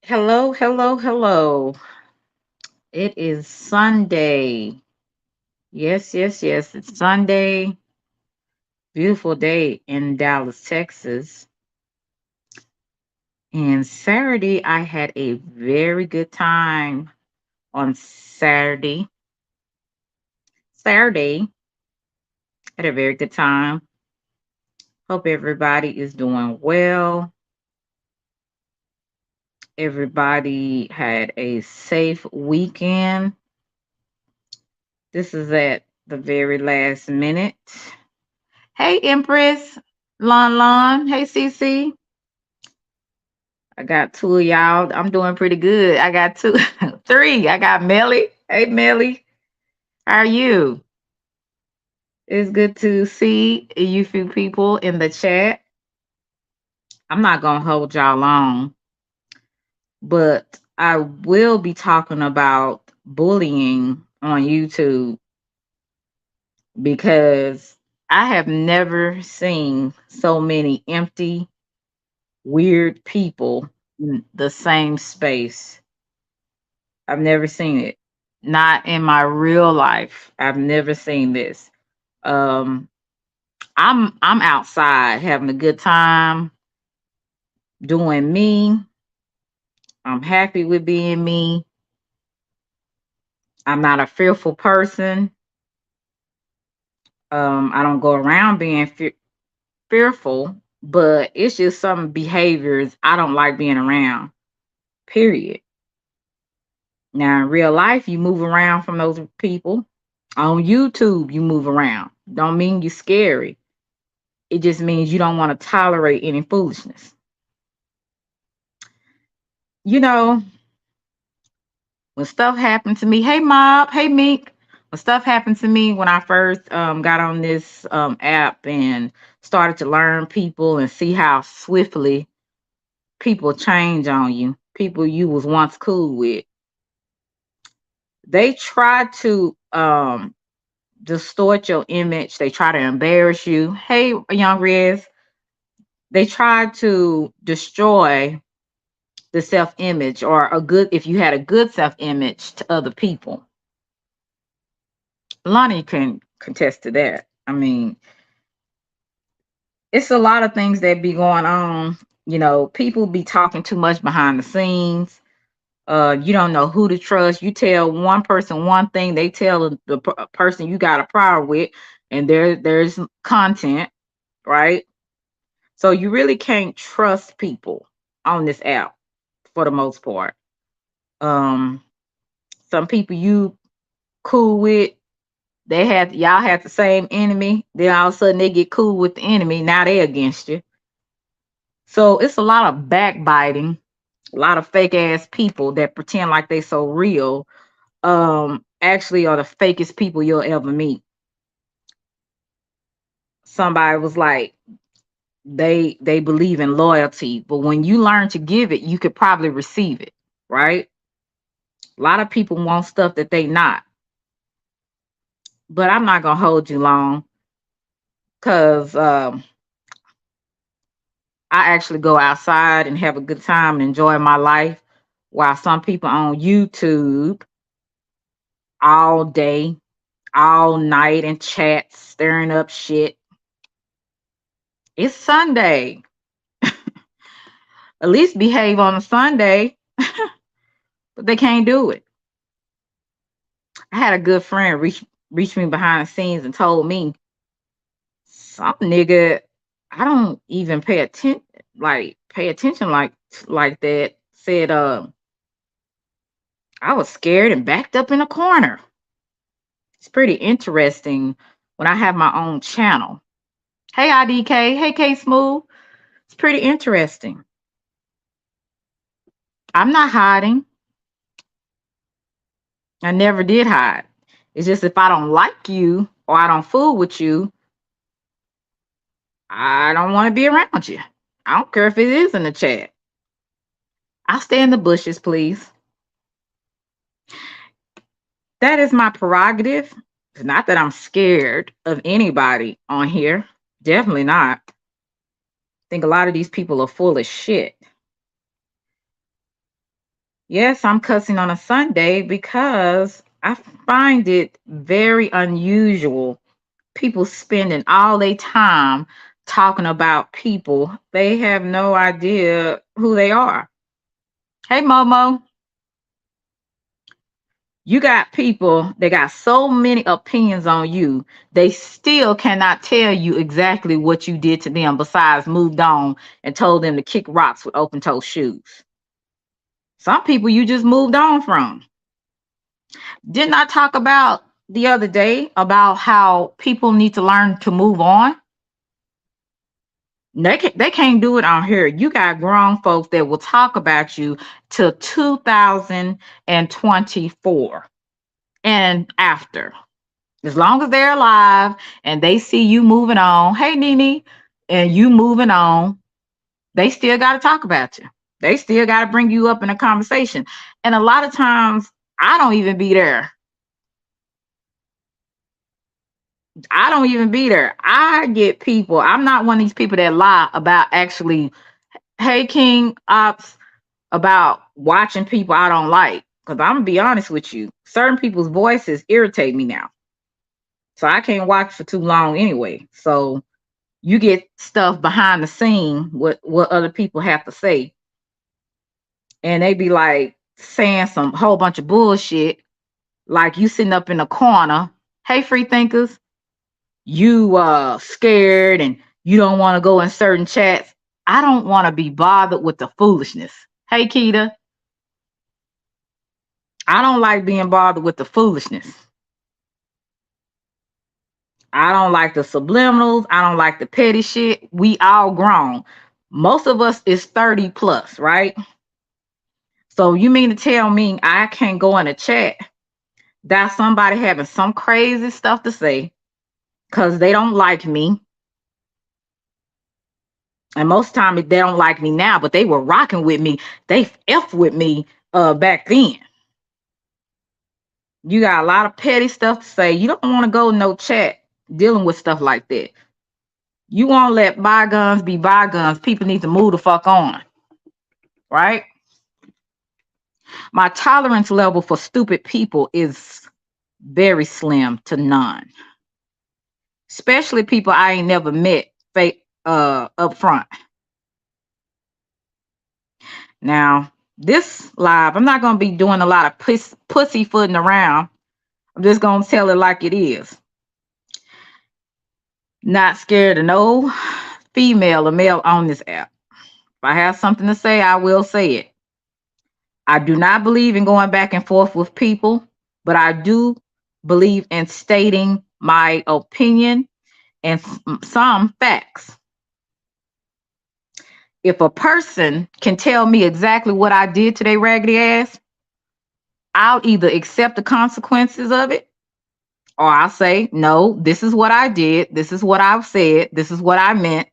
Hello, hello, hello. It is Sunday. Yes, yes, yes. It's Sunday. Beautiful day in Dallas, Texas. And Saturday, I had a very good time on Saturday. Saturday, had a very good time. Hope everybody is doing well. Everybody had a safe weekend. This is at the very last minute. Hey, Empress, Lon Lon. Hey, Cece. I got two of y'all. I'm doing pretty good. I got two, three. I got Melly. Hey, Melly. How are you? It's good to see you few people in the chat. I'm not going to hold y'all long, but I will be talking about bullying on YouTube because I have never seen so many empty, weird people in the same space. I've never seen it. Not in my real life. I've never seen this. Um I'm outside having a good time doing me. I'm happy with being me. I'm not a fearful person. I don't go around being fearful, but it's just some behaviors I don't like being around. Period. Now in real life you move around from those people. On YouTube you move around. Don't mean you're scary. It just means you don't want to tolerate any foolishness. You know, when stuff happened to me, hey Mob, hey Meek, when stuff happened to me when I first got on this app and started to learn people and see how swiftly people change on you, people you was once cool with, they try to distort your image. They try to embarrass you. Hey, Young Riz, they try to destroy the self image or a good if you had a good self image to other people. Lonnie can contest to that. I mean, it's a lot of things that be going on. You know, people be talking too much behind the scenes. You don't know who to trust. You tell one person one thing, they tell the person you got a problem with, and there's content, right? So you really can't trust people on this app for the most part. Um, some people you cool with, y'all had the same enemy, then all of a sudden they get cool with the enemy, now they against you. So it's a lot of backbiting, a lot of fake ass people that pretend like they so real, actually are the fakest people you'll ever meet. Somebody was like, they believe in loyalty, but when you learn to give it, you could probably receive it, right? A lot of people want stuff that they not. But I'm not gonna hold you long because I actually go outside and have a good time and enjoy my life, while some people on YouTube all day, all night in chats, stirring up shit. It's Sunday. At least behave on a Sunday, but they can't do it. I had a good friend reach me behind the scenes and told me some nigga I don't even pay attention like that said I was scared and backed up in a corner. It's pretty interesting when I have my own channel. Hey IDK, hey K Smooth. It's pretty interesting. I'm not hiding. I never did hide. It's just if I don't like you or I don't fool with you, I don't want to be around you. I don't care if it is in the chat. I'll stay in the bushes, please. That is my prerogative. It's not that I'm scared of anybody on here. Definitely not. I think a lot of these people are full of shit. Yes, I'm cussing on a Sunday because I find it very unusual. People spending all their time talking about people. They have no idea who they are. Hey, Momo, you got people that got so many opinions on you, they still cannot tell you exactly what you did to them besides moved on and told them to kick rocks with open toe shoes. Some people you just moved on from. Didn't I talk about the other day about how people need to learn to move on? They can't do it on here. You got grown folks that will talk about you till 2024 and after. As long as they're alive and they see you moving on, hey Nene, and you moving on, they still got to talk about you. They still got to bring you up in a conversation. And a lot of times I don't even be there. I don't even be there. I get people. I'm not one of these people that lie about actually, hey, King Ops, about watching people I don't like. Because I'm going to be honest with you, certain people's voices irritate me now. So I can't watch for too long anyway. So you get stuff behind the scene, what other people have to say. And they be like saying some whole bunch of bullshit. Like you sitting up in a corner. Hey, free thinkers, you scared and you don't want to go in certain chats. I don't want to be bothered with the foolishness. Hey Keita, I don't like being bothered with the foolishness. I don't like the subliminals. I don't like the petty shit. We all grown. Most of us is 30 plus, right? So you mean to tell me I can't go in a chat that somebody having some crazy stuff to say because they don't like me. And most time they don't like me now, but they were rocking with me. They F with me back then. You got a lot of petty stuff to say. You don't want to go no chat dealing with stuff like that. You want to let bygones be bygones. People need to move the fuck on. Right? My tolerance level for stupid people is very slim to none. Especially people I ain't never met up front. Now, this live, I'm not gonna be doing a lot of pussyfooting around. I'm just gonna tell it like it is. Not scared of no female or male on this app. If I have something to say, I will say it. I do not believe in going back and forth with people, but I do believe in stating my opinion and some facts. If a person can tell me exactly what I did to their raggedy ass, I'll either accept the consequences of it or I'll say, no, this is what I did. This is what I've said. This is what I meant.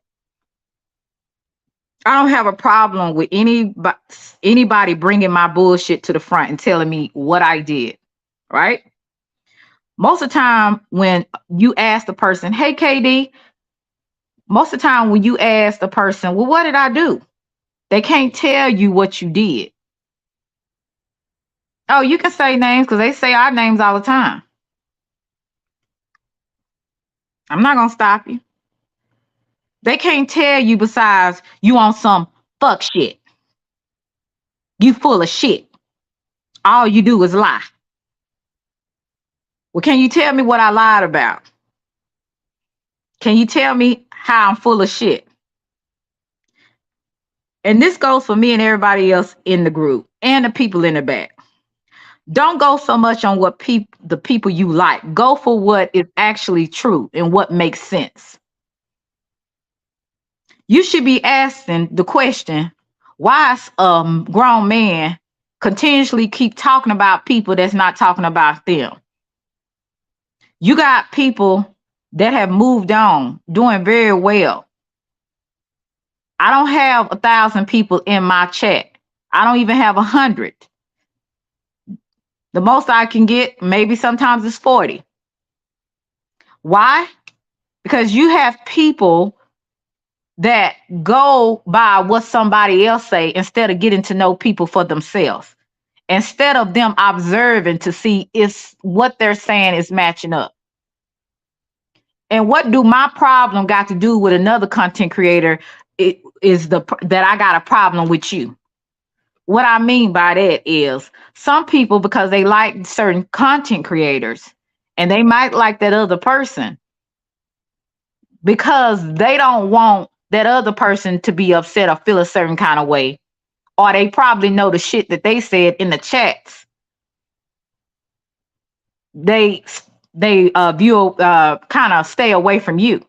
I don't have a problem with anybody bringing my bullshit to the front and telling me what I did, right? Most of the time when you ask the person, hey, KD, most of the time when you ask the person, well, what did I do? They can't tell you what you did. Oh, you can say names because they say our names all the time. I'm not going to stop you. They can't tell you besides you on some fuck shit. You full of shit. All you do is lie. Well, can you tell me what I lied about? Can you tell me how I'm full of shit? And this goes for me and everybody else in the group and the people in the back. Don't go so much on what the people you like. Go for what is actually true and what makes sense. You should be asking the question, why is grown man continuously keep talking about people that's not talking about them? You got people that have moved on, doing very well. I don't have 1,000 people in my chat. I don't even have 100. The most I can get, maybe sometimes is 40. Why? Because you have people that go by what somebody else say instead of getting to know people for themselves. instead of them observing to see if what they're saying is matching up. And what do my problem got to do with another content creator? It is that I got a problem with you. What I mean by that is some people, because they like certain content creators and they might like that other person because they don't want that other person to be upset or feel a certain kind of way, or they probably know the shit that they said in the chats. They view kind of stay away from you.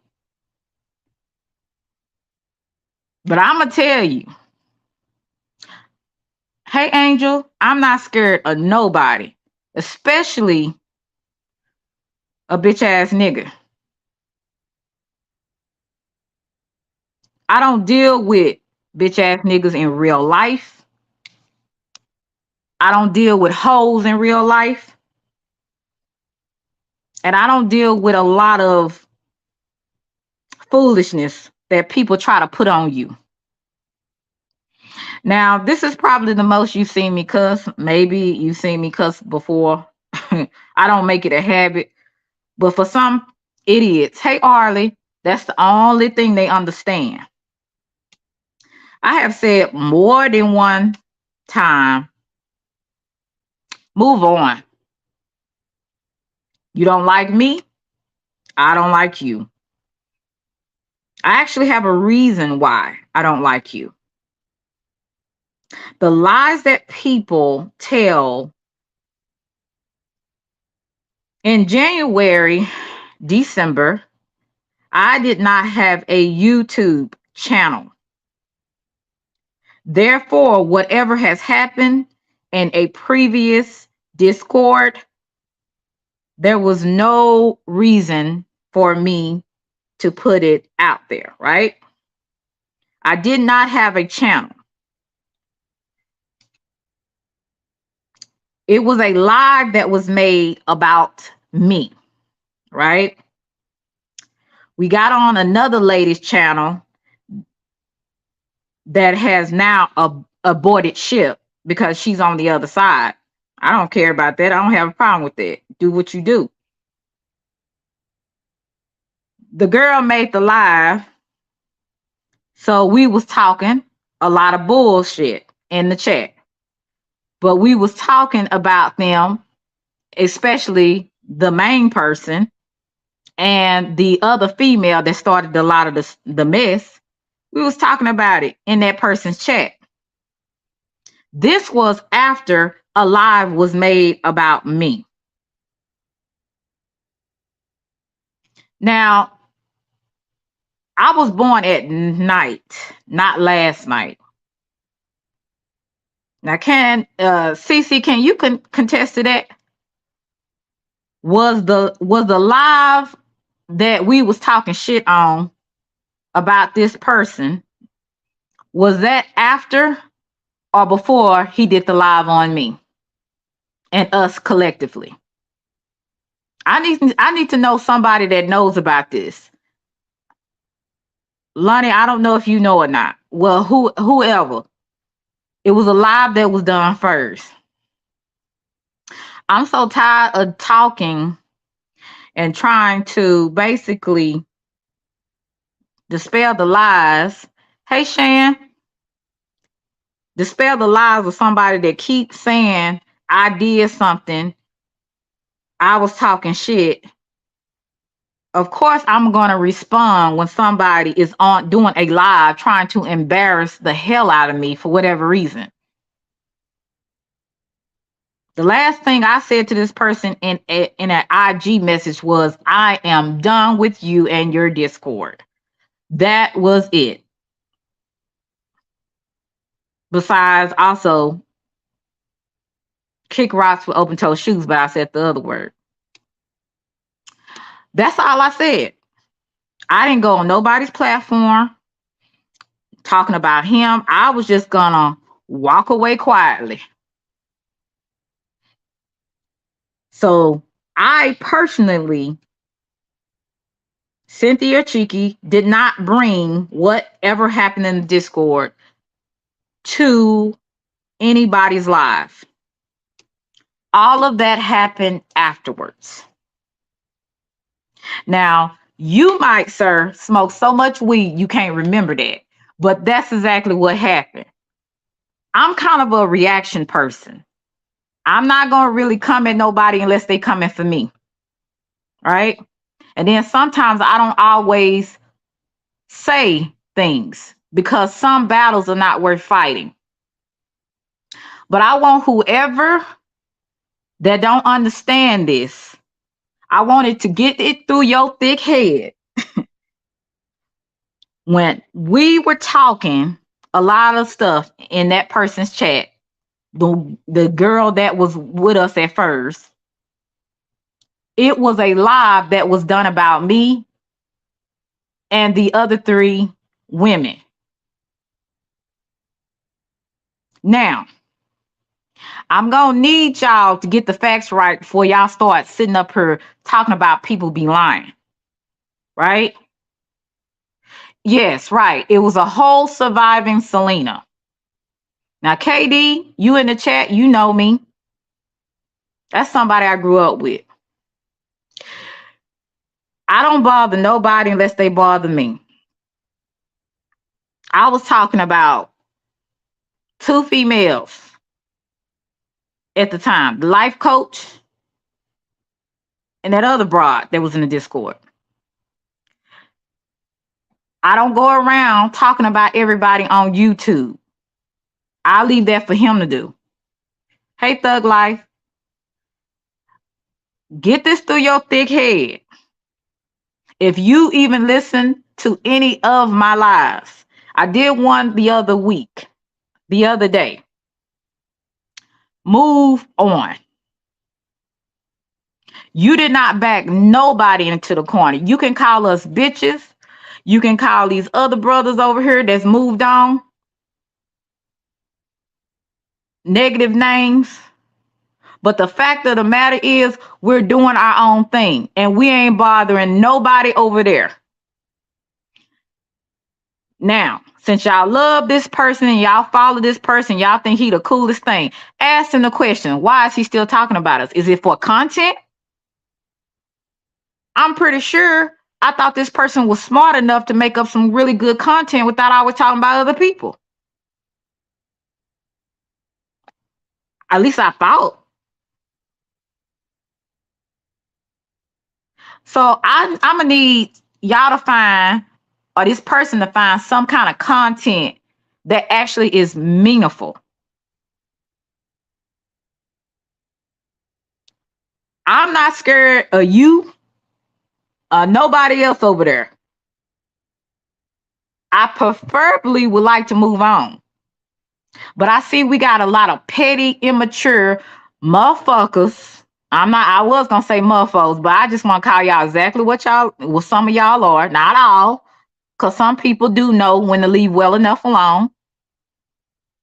But I'm gonna tell you, hey Angel, I'm not scared of nobody, especially a bitch ass nigga. I don't deal with bitch ass niggas in real life. I don't deal with hoes in real life. And I don't deal with a lot of foolishness that people try to put on you. Now, this is probably the most you've seen me cuss. Maybe you've seen me cuss before. I don't make it a habit. But for some idiots, hey, Arlie, that's the only thing they understand. I have said more than one time, move on. You don't like me, I don't like you. I actually have a reason why I don't like you. The lies that people tell in January, December, I did not have a YouTube channel. Therefore, whatever has happened in a previous Discord, there was no reason for me to put it out there, right? I did not have a channel. It was a live that was made about me, right? We got on another lady's channel that has now aborted ship because she's on the other side. I don't care about that. I don't have a problem with that. Do what you do. The girl made the live, so we was talking a lot of bullshit in the chat. But we was talking about them, especially the main person and the other female that started a lot of the mess. We was talking about it in that person's chat. This was after a live was made about me. Now, I was born at night, not last night. Now, CC, can you contest to that? Was the live that we was talking shit on about this person, was that after or before he did the live on me and us collectively? I need to know somebody that knows about this. Lonnie, I don't know if you know or not. Well, whoever. It was a live that was done first. I'm so tired of talking and trying to basically dispel the lies. Hey, Shan. Dispel the lies of somebody that keeps saying I did something. I was talking shit. Of course, I'm going to respond when somebody is on doing a live trying to embarrass the hell out of me for whatever reason. The last thing I said to this person in an IG message was, I am done with you and your Discord. That was it. Besides, also, kick rocks with open toe shoes, but I said the other word. That's all I said. I didn't go on nobody's platform talking about him. I was just gonna walk away quietly. So I personally, Cynthia Cheeky, did not bring whatever happened in the Discord to anybody's live. All of that happened afterwards. Now, you might, sir, smoke so much weed you can't remember that. But that's exactly what happened. I'm kind of a reaction person. I'm not going to really come at nobody unless they coming for me. Right? And then sometimes I don't always say things because some battles are not worth fighting. But I want whoever that don't understand this, I wanted to get it through your thick head. When we were talking a lot of stuff in that person's chat, the girl that was with us at first, it was a live that was done about me and the other 3 women. Now, I'm gonna need y'all to get the facts right before y'all start sitting up here talking about people be lying. Right? Yes, right. It was a whole surviving Selena. Now, KD, you in the chat, you know me. That's somebody I grew up with. I don't bother nobody unless they bother me. I was talking about 2 females at the time, the life coach and that other broad that was in the Discord. I don't go around talking about everybody on YouTube. I'll leave that for him to do. Hey, Thug Life, get this through your thick head. If you even listen to any of my lives, I did one the other day. Move on. You did not back nobody into the corner. You can call us bitches. You can call these other brothers over here that's moved on negative names. But the fact of the matter is we're doing our own thing and we ain't bothering nobody over there. Now, since y'all love this person and y'all follow this person, y'all think he the coolest thing, ask him the question, why is he still talking about us? Is it for content? I'm pretty sure I thought this person was smart enough to make up some really good content without always talking about other people. At least I thought. So I'm gonna need y'all to find, or this person to find some kind of content that actually is meaningful. I'm not scared of you or nobody else over there. I preferably would like to move on. But I see we got a lot of petty, immature motherfuckers. I was gonna say motherfuckers, but I just want to call y'all exactly what some of y'all are, not all. Because some people do know when to leave well enough alone.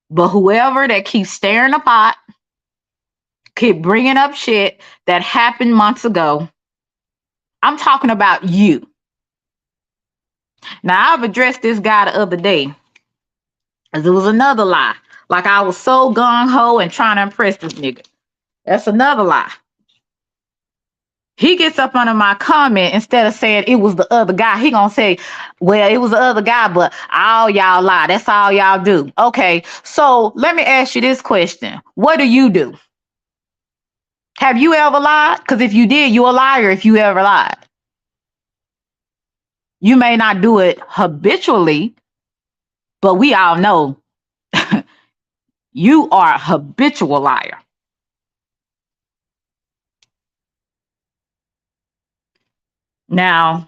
But whoever that keeps stirring the pot, keep bringing up shit that happened months ago, I'm talking about you. Now, I've addressed this guy the other day, as it was another lie. Like I was so gung-ho and trying to impress this nigga. That's another lie. He gets up under my comment, instead of saying it was the other guy, he gonna say, well, it was the other guy, but all y'all lie. That's all y'all do. Okay, so let me ask you this question. What do you do? Have you ever lied? Because if you did, you're a liar if you ever lied. You may not do it habitually, but we all know you are a habitual liar. Now,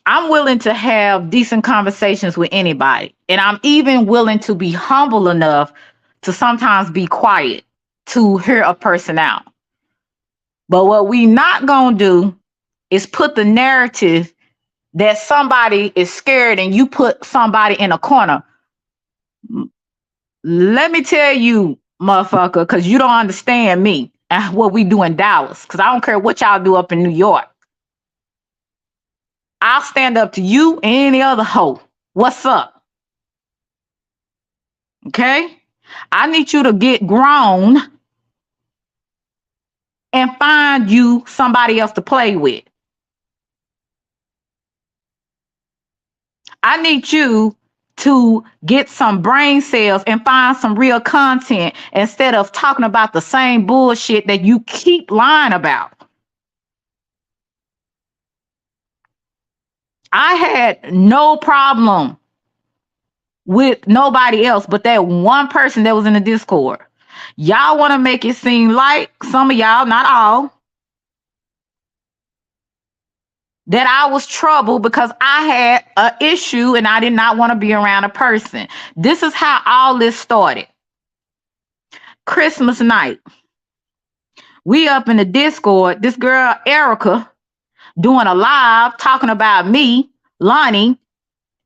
I'm willing to have decent conversations with anybody. And I'm even willing to be humble enough to sometimes be quiet to hear a person out. But what we not going to do is put the narrative that somebody is scared and you put somebody in a corner. Let me tell you, motherfucker, because you don't understand me and what we do in Dallas. Because I don't care what y'all do up in New York. I'll stand up to you and any other hoe. What's up? Okay? I need you to get grown and find you somebody else to play with. I need you to get some brain cells and find some real content instead of talking about the same bullshit that you keep lying about. I had no problem with nobody else but that one person that was in the Discord. Y'all want to make it seem like some of y'all, not all, that I was trouble because I had an issue and I did not want to be around a person. This is how all this started. Christmas night. We up in the Discord, this girl Erica doing a live talking about me, Lonnie,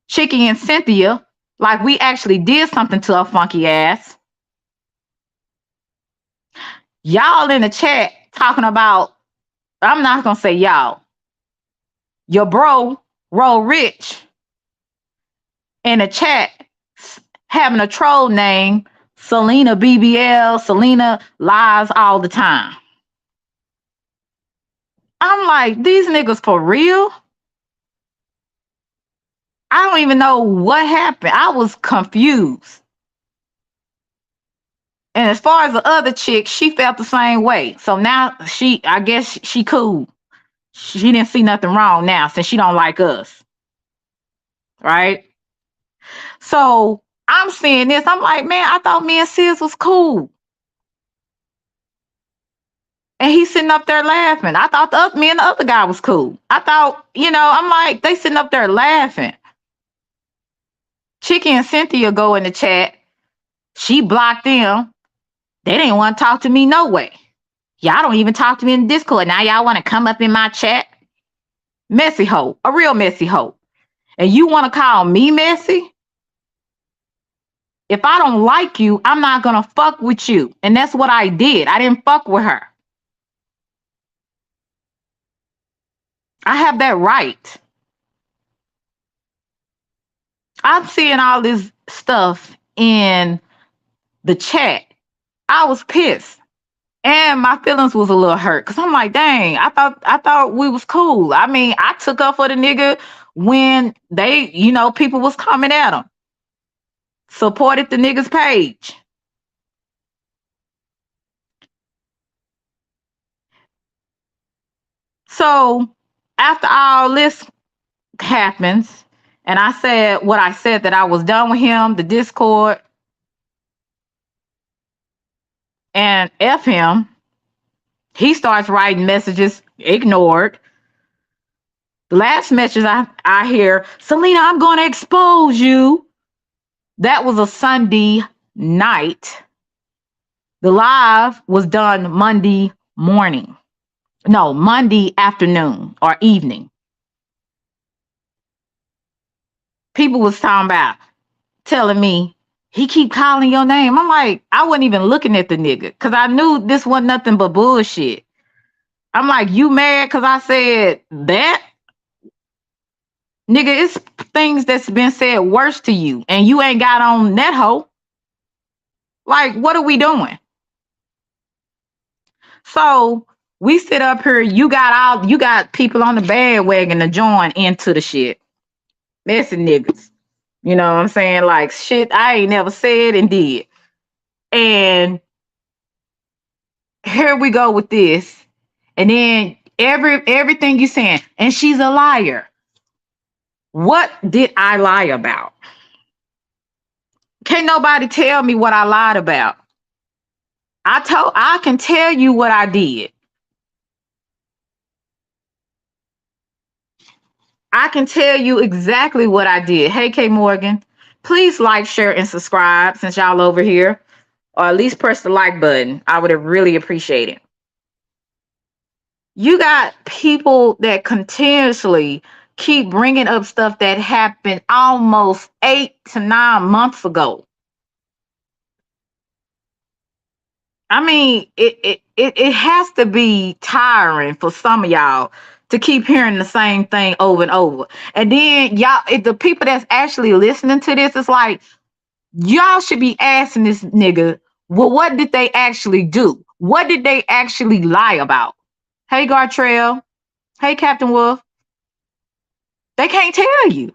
Chicky, and Cynthia, like we actually did something to her funky ass. Y'all in the chat talking about, I'm not gonna say y'all, your bro, Roll Rich, in the chat having a troll name, Selena BBL, Selena lies all the time. I'm like, these niggas for real? I don't even know what happened. I was confused. And as far as the other chick, she felt the same way. So now I guess she cool. She didn't see nothing wrong now since she don't like us. Right? So I'm seeing this. I'm like, man, I thought me and Sis was cool. And he's sitting up there laughing. I thought me and the other guy was cool. I thought, I'm like, they sitting up there laughing. Chicky and Cynthia go in the chat. She blocked them. They didn't want to talk to me no way. Y'all don't even talk to me in Discord. Now y'all want to come up in my chat? Messy hoe. A real messy hoe. And you want to call me messy? If I don't like you, I'm not going to fuck with you. And that's what I did. I didn't fuck with her. I have that right. I'm seeing all this stuff in the chat. I was pissed. And my feelings was a little hurt. Cause I'm like, dang, I thought we was cool. I mean, I took up for the nigga when they, people was coming at him. Supported the nigga's page. So after all this happens, and I said what I said, that I was done with him, the Discord, and F him, he starts writing messages, ignored. The last message I hear, Selena, I'm going to expose you. That was a Sunday night. The live was done Monday morning. No, Monday afternoon or evening. People was talking about, telling me, he keep calling your name. I'm like, I wasn't even looking at the nigga because I knew this wasn't nothing but bullshit. I'm like, you mad because I said that? Nigga, it's things that's been said worse to you and you ain't got on that hoe. Like, what are we doing? So we sit up here, you got people on the bandwagon to join into the shit. Messy niggas. You know what I'm saying? Like, shit I ain't never said and did. And here we go with this. And then everything you saying, and she's a liar. What did I lie about? Can't nobody tell me what I lied about. I can tell you what I did. I can tell you exactly what I did. Hey, K Morgan, please like, share, and subscribe since y'all over here, or at least press the like button. I would have really appreciated it. You got people that continuously keep bringing up stuff that happened almost 8 to 9 months ago. I mean, it has to be tiring for some of y'all to keep hearing the same thing over and over. And then the people that's actually listening to this, it's like, y'all should be asking this nigga, well, what did they actually do? What did they actually lie about? Hey, Gartrell. Hey, Captain Wolf. They can't tell you.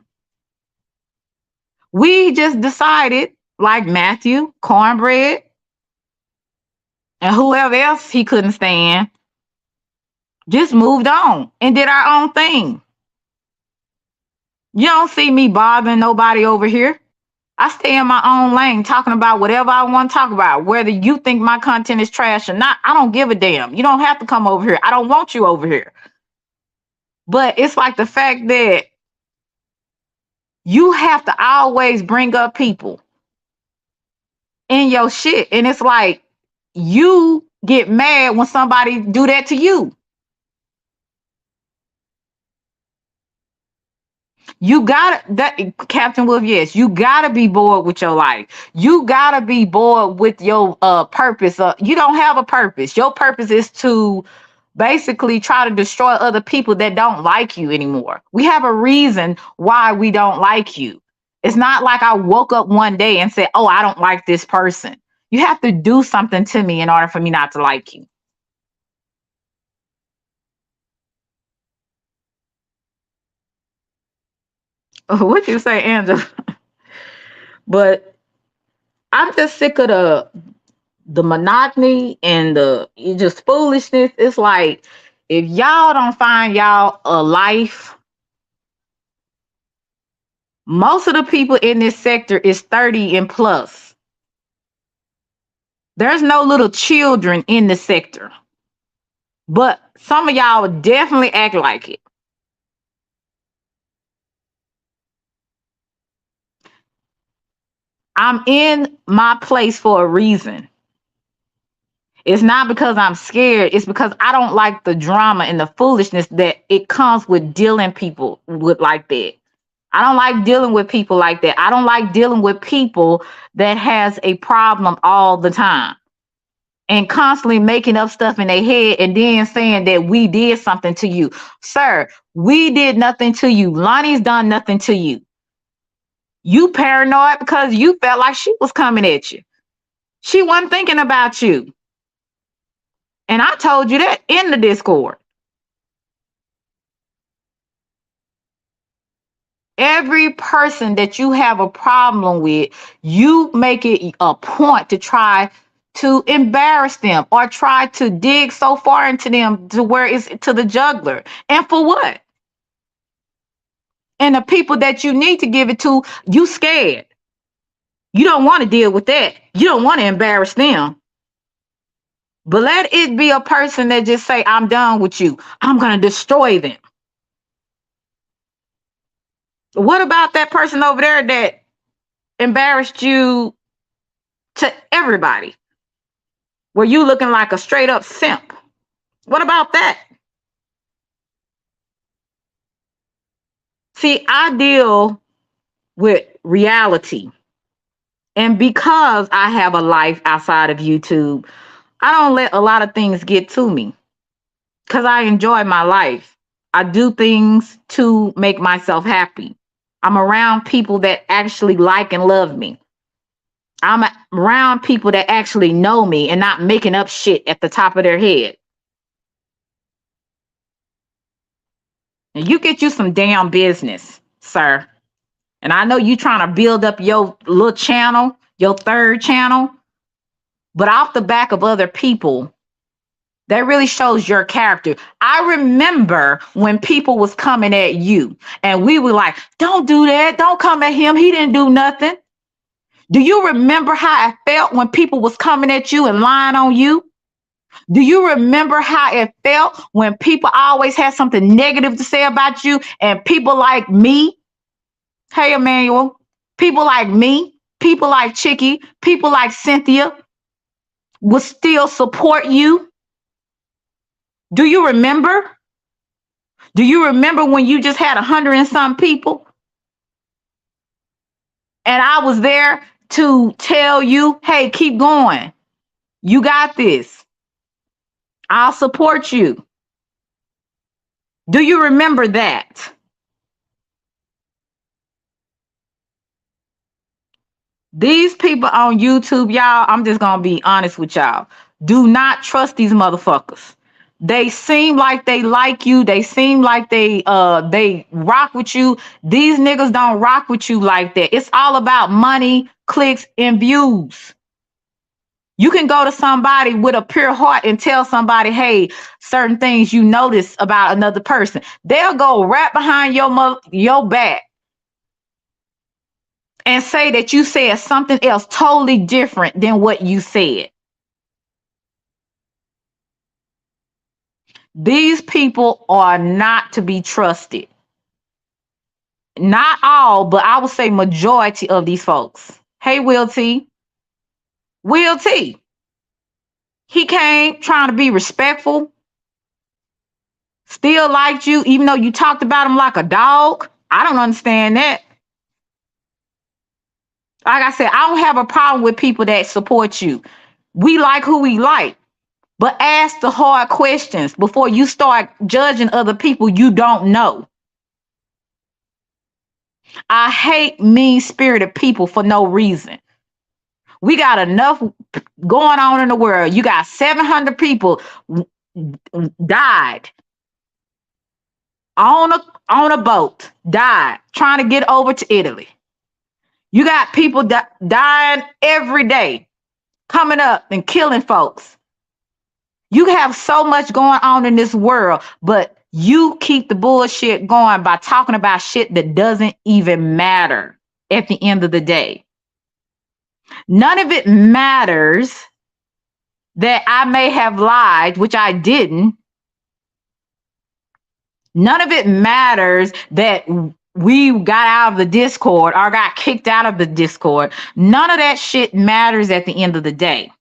We just decided, like Matthew, Cornbread, and whoever else he couldn't stand, just moved on and did our own thing. You don't see me bothering nobody over here. I stay in my own lane talking about whatever I want to talk about. Whether you think my content is trash or not, I don't give a damn. You don't have to come over here. I don't want you over here. But it's like the fact that you have to always bring up people in your shit. And it's like you get mad when somebody do that to you. You gotta that Captain Wolf, yes, you gotta be bored with your life. You gotta be bored with your purpose. You don't have a purpose. Your purpose is to basically try to destroy other people that don't like you anymore. We have a reason why we don't like you. It's not like I woke up one day and said, "Oh, I don't like this person." You have to do something to me in order for me not to like you. What you say, Angela? But I'm just sick of the monotony and the just foolishness. It's like if y'all don't find y'all a life, most of the people in this sector is 30 and plus. There's no little children in the sector, but some of y'all definitely act like it. I'm in my place for a reason. It's not because I'm scared. It's because I don't like the drama and the foolishness that it comes with dealing people with like that. I don't like dealing with people like that. I don't like dealing with people that has a problem all the time and constantly making up stuff in their head and then saying that we did something to you. Sir, we did nothing to you. Lonnie's done nothing to you. You paranoid because you felt like she was coming at you. She wasn't thinking about you. And I told you that in the Discord. Every person that you have a problem with, you make it a point to try to embarrass them or try to dig so far into them to where it's to the juggler. And for what? And the people that you need to give it to, you scared. You don't want to deal with that. You don't want to embarrass them. But let it be a person that just say, I'm done with you. I'm going to destroy them. What about that person over there that embarrassed you to everybody? Were you looking like a straight up simp? What about that? See, I deal with reality. And because I have a life outside of YouTube, I don't let a lot of things get to me because I enjoy my life. I do things to make myself happy. I'm around people that actually like and love me. I'm around people that actually know me and not making up shit at the top of their head. And you get you some damn business, sir. And I know you trying to build up your little channel, your third channel, but off the back of other people, that really shows your character. I remember when people was coming at you and we were like, don't do that. Don't come at him. He didn't do nothing. Do you remember how it felt when people was coming at you and lying on you? Do you remember how it felt when people always had something negative to say about you and people like me? Hey, Emmanuel, people like me, people like Chicky, people like Cynthia would still support you? Do you remember? Do you remember when you just had 100 and some people? And I was there to tell you, hey, keep going. You got this. I'll support you. Do you remember that? These people on YouTube, y'all, I'm just going to be honest with y'all. Do not trust these motherfuckers. They seem like they like you. They seem like they rock with you. These niggas don't rock with you like that. It's all about money, clicks, and views. You can go to somebody with a pure heart and tell somebody, hey, certain things you notice about another person. They'll go right behind your back and say that you said something else totally different than what you said. These people are not to be trusted. Not all, but I would say majority of these folks. Hey, Will T. Will T. He came trying to be respectful, still liked you, even though you talked about him like a dog. I don't understand that. Like I said, I don't have a problem with people that support you. We like who we like. But ask the hard questions before you start judging other people you don't know. I hate mean-spirited people for no reason. We got enough going on in the world. You got 700 people died on a boat, died trying to get over to Italy. You got people dying every day, coming up and killing folks. You have so much going on in this world, but you keep the bullshit going by talking about shit that doesn't even matter at the end of the day. None of it matters that I may have lied, which I didn't. None of it matters that we got out of the Discord or got kicked out of the Discord. None of that shit matters at the end of the day.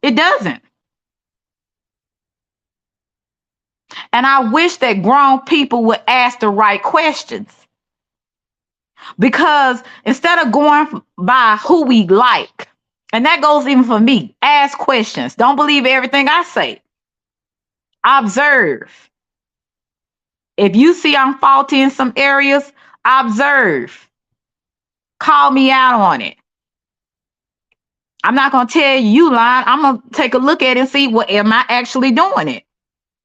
It doesn't. And I wish that grown people would ask the right questions. Because instead of going by who we like, and that goes even for me, ask questions. Don't believe everything I say. Observe. If you see I'm faulty in some areas, observe. Call me out on it. I'm not going to tell you lying. I'm going to take a look at it and see, what am I actually doing it?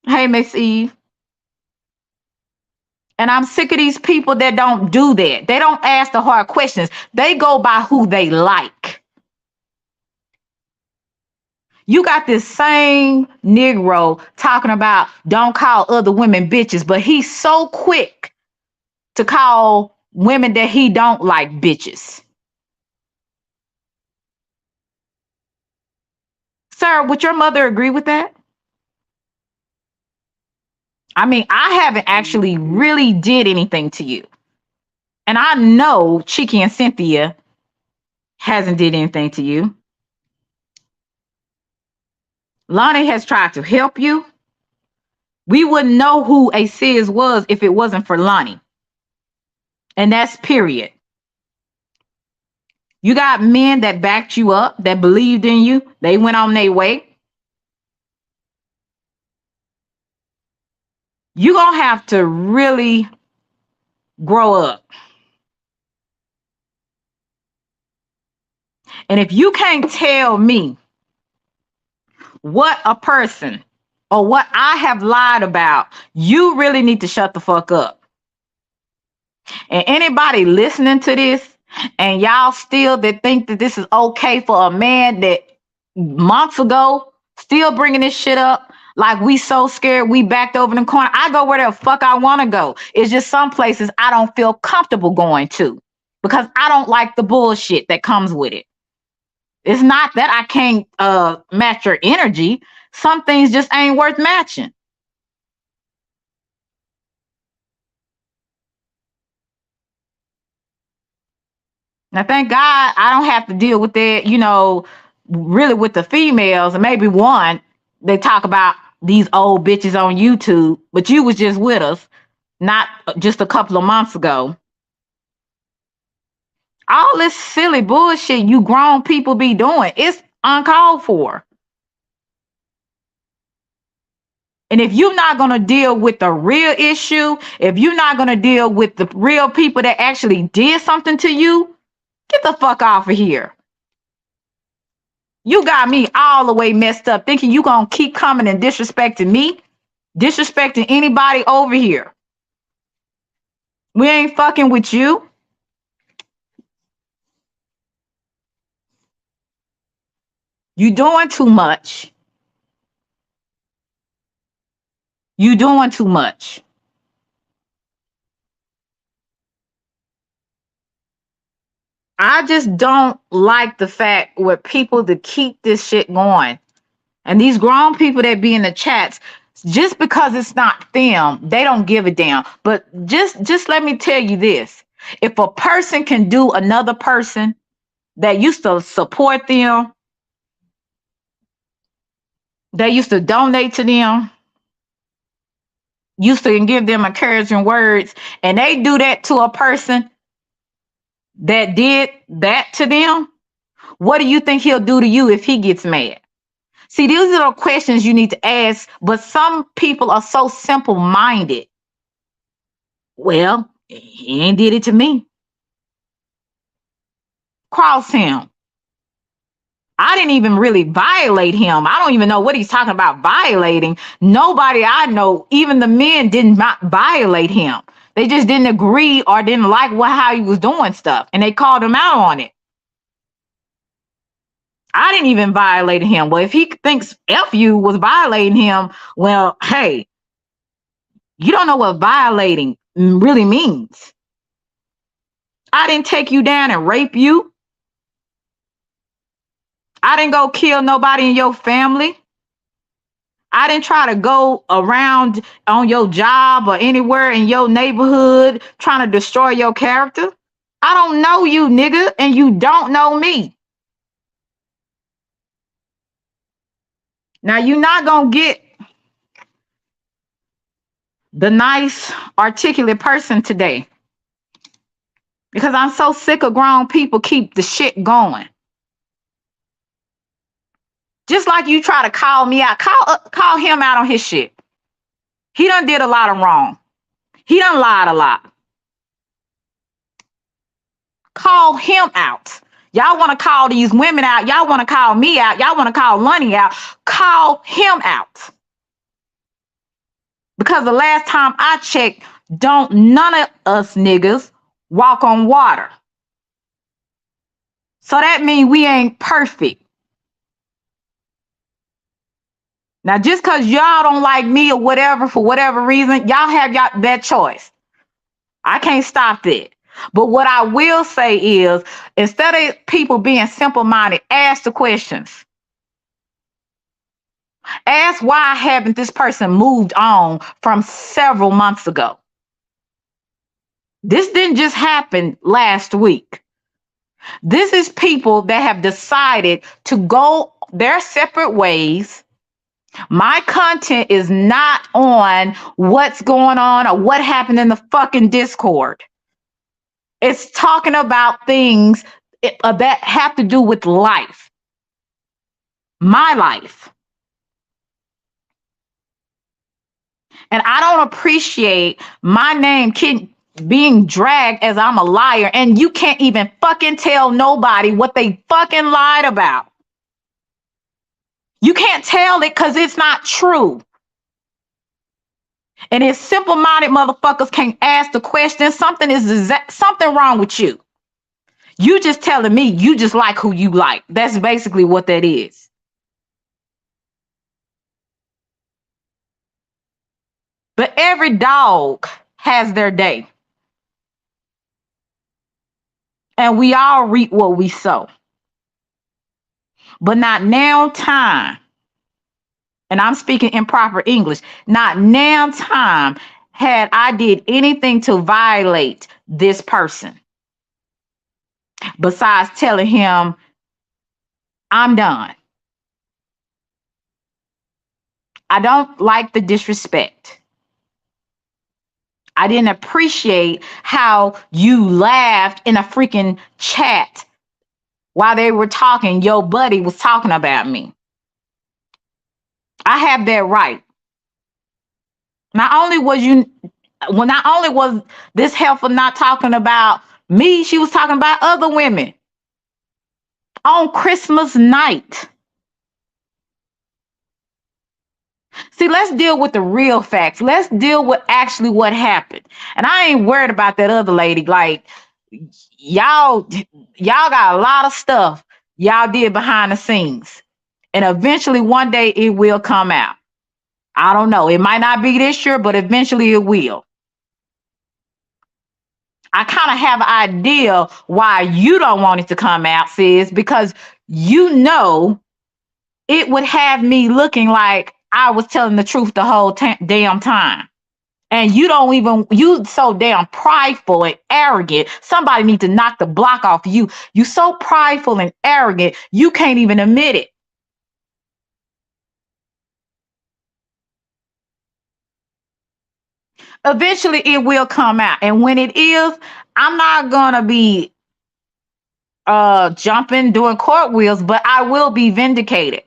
Hey, Miss Eve. And I'm sick of these people that don't do that. They don't ask the hard questions. They go by who they like. You got this same Negro talking about don't call other women bitches, but he's so quick to call women that he don't like bitches. Sir, would your mother agree with that? I mean, I haven't actually really did anything to you. And I know Cheeky and Cynthia hasn't did anything to you. Lonnie has tried to help you. We wouldn't know who a Sis was if it wasn't for Lonnie. And that's period. You got men that backed you up, that believed in you. They went on their way. You're going to have to really grow up. And if you can't tell me what a person or what I have lied about, you really need to shut the fuck up. And anybody listening to this and y'all still that think that this is okay for a man that months ago still bringing this shit up, like we so scared we backed over in the corner. I go where the fuck I want to go. It's just some places I don't feel comfortable going to because I don't like the bullshit that comes with it. It's not that I can't match your energy. Some things just ain't worth matching. Now, thank God I don't have to deal with that, really with the females. And maybe one, they talk about these old bitches on YouTube, but you was just with us, not just a couple of months ago. All this silly bullshit you grown people be doing, it's uncalled for. And if you're not going to deal with the real issue, if you're not going to deal with the real people that actually did something to you, get the fuck off of here. You got me all the way messed up thinking you gonna keep coming and disrespecting me, disrespecting anybody over here. We ain't fucking with you. You doing too much. You doing too much. I just don't like the fact with people to keep this shit going. And these grown people that be in the chats, just because it's not them, they don't give a damn. But just let me tell you this. If a person can do another person that used to support them, that used to donate to them, used to give them encouraging words, and they do that to a person that did that to them, what do you think he'll do to you if he gets mad? See, these are the questions you need to ask, but some people are so simple minded. Well, he ain't did it to me. Cross him. I didn't even really violate him. I don't even know what he's talking about violating. Nobody I know, even the men, did not violate him. They just didn't agree or didn't like how he was doing stuff, and they called him out on it. I didn't even violate him. Well, if he thinks F you was violating him, well, hey, you don't know what violating really means. I didn't take you down and rape you. I didn't go kill nobody in your family. I didn't try to go around on your job or anywhere in your neighborhood trying to destroy your character. I don't know you, nigga, and you don't know me. Now, you're not going to get the nice, articulate person today because I'm so sick of grown people keep the shit going. Just like you try to call me out, call him out on his shit. He done did a lot of wrong. He done lied a lot. Call him out. Y'all want to call these women out. Y'all want to call me out. Y'all want to call Lonnie out. Call him out. Because the last time I checked, don't none of us niggas walk on water. So that means we ain't perfect. Now, just because y'all don't like me or whatever, for whatever reason, y'all have that choice. I can't stop that. But what I will say is, instead of people being simple-minded, ask the questions. Ask why haven't this person moved on from several months ago? This didn't just happen last week. This is people that have decided to go their separate ways. My content is not on what's going on or what happened in the fucking Discord. It's talking about things that have to do with life. My life. And I don't appreciate my name being dragged as I'm a liar, and you can't even fucking tell nobody what they fucking lied about. You can't tell it because it's not true. And if simple-minded motherfuckers can't ask the question, something wrong with you. You just telling me you just like who you like. That's basically what that is. But every dog has their day. And we all reap what we sow. But not now time. And I'm speaking in proper English. Not now time had I did anything to violate this person. Besides telling him, I'm done. I don't like the disrespect. I didn't appreciate how you laughed in a freaking chat while they were talking. Your buddy was talking about me. I have that right. Not only was this helpful not talking about me, she was talking about other women on Christmas night. See, let's deal with the real facts. Let's deal with actually what happened. And I ain't worried about that other lady. Like, y'all, y'all got a lot of stuff y'all did behind the scenes. And eventually one day it will come out. I don't know. It might not be this year, but eventually it will. I kind of have an idea why you don't want it to come out, sis, because you know it would have me looking like I was telling the truth the whole damn time. And you don't even, you so damn prideful and arrogant. Somebody needs to knock the block off you. You so prideful and arrogant, you can't even admit it. Eventually it will come out. And when it is, I'm not gonna be jumping, doing cartwheels, but I will be vindicated.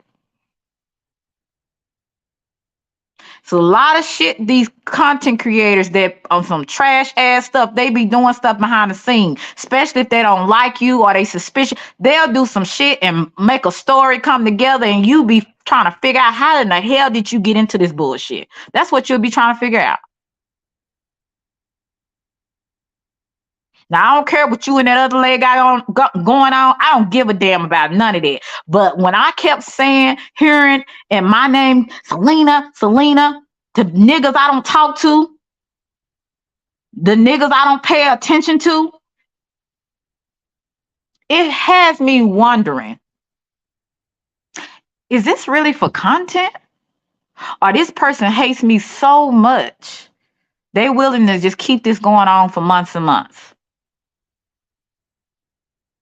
So a lot of shit these content creators that on some trash ass stuff, they be doing stuff behind the scene, especially if they don't like you or they suspicious. They'll do some shit and make a story come together and you be trying to figure out how in the hell did you get into this bullshit. That's what you'll be trying to figure out. Now I don't care what you and that other leg got on going on. I don't give a damn about none of that. But when I kept saying, hearing, and my name, Selena, to niggas I don't talk to, the niggas I don't pay attention to, it has me wondering, is this really for content? Or this person hates me so much, they willing to just keep this going on for months and months?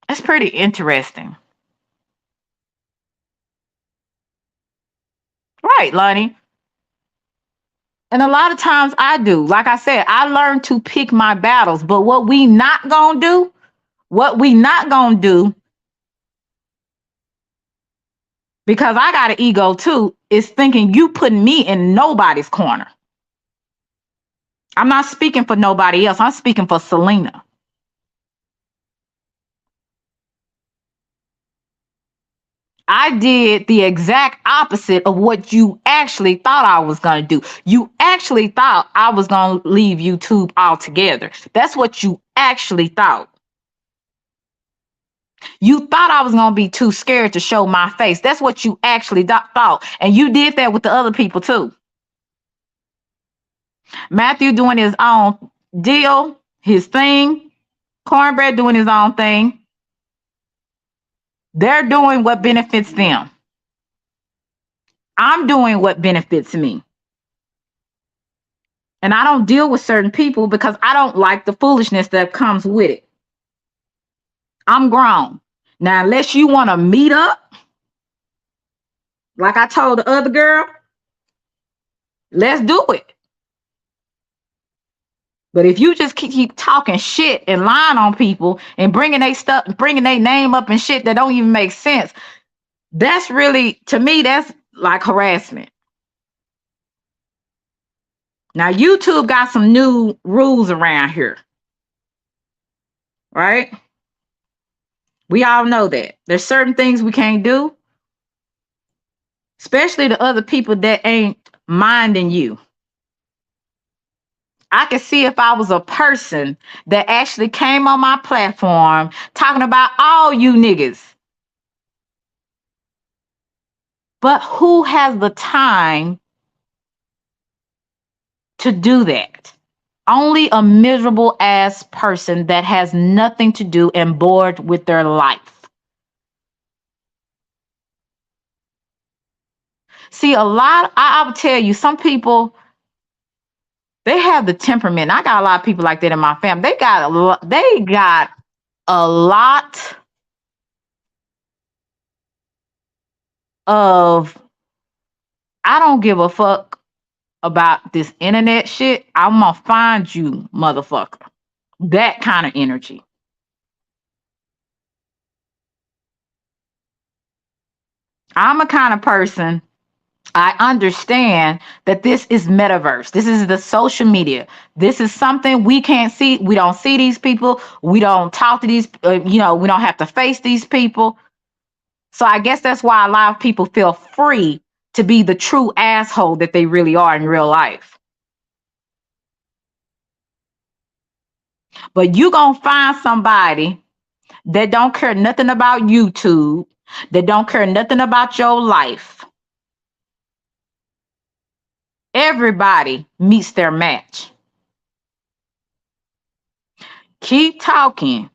It's pretty interesting. Right, Lonnie? And a lot of times I do. Like I said, I learned to pick my battles. But what we not gonna do, because I got an ego too, is thinking you putting me in nobody's corner. I'm not speaking for nobody else. I'm speaking for Selena. I did the exact opposite of what you actually thought I was going to do. You actually thought I was going to leave YouTube altogether. That's what you actually thought. You thought I was going to be too scared to show my face. That's what you actually thought. And you did that with the other people too. Matthew doing his own deal, his thing. Cornbread doing his own thing. They're doing what benefits them. I'm doing what benefits me. And I don't deal with certain people because I don't like the foolishness that comes with it. I'm grown. Now, unless you want to meet up, like I told the other girl, let's do it. But if you just keep talking shit and lying on people and bringing their name up and shit that don't even make sense, that's really, to me, that's like harassment. Now, YouTube got some new rules around here, right? We all know that. There's certain things we can't do, especially the other people that ain't minding you. I could see if I was a person that actually came on my platform talking about all you niggas. But who has the time to do that? Only a miserable ass person that has nothing to do and bored with their life. See, I will tell you, some people, they have the temperament. I got a lot of people like that in my family. They got a lot of, I don't give a fuck about this internet shit. I'm gonna find you, motherfucker. That kind of energy. I'm a kind of person, I understand that this is metaverse. This is the social media. This is something we can't see. We don't see these people. We don't talk to these, we don't have to face these people. So I guess that's why a lot of people feel free to be the true asshole that they really are in real life. But you gonna find somebody that don't care nothing about YouTube, that don't care nothing about your life. Everybody meets their match. Keep talking.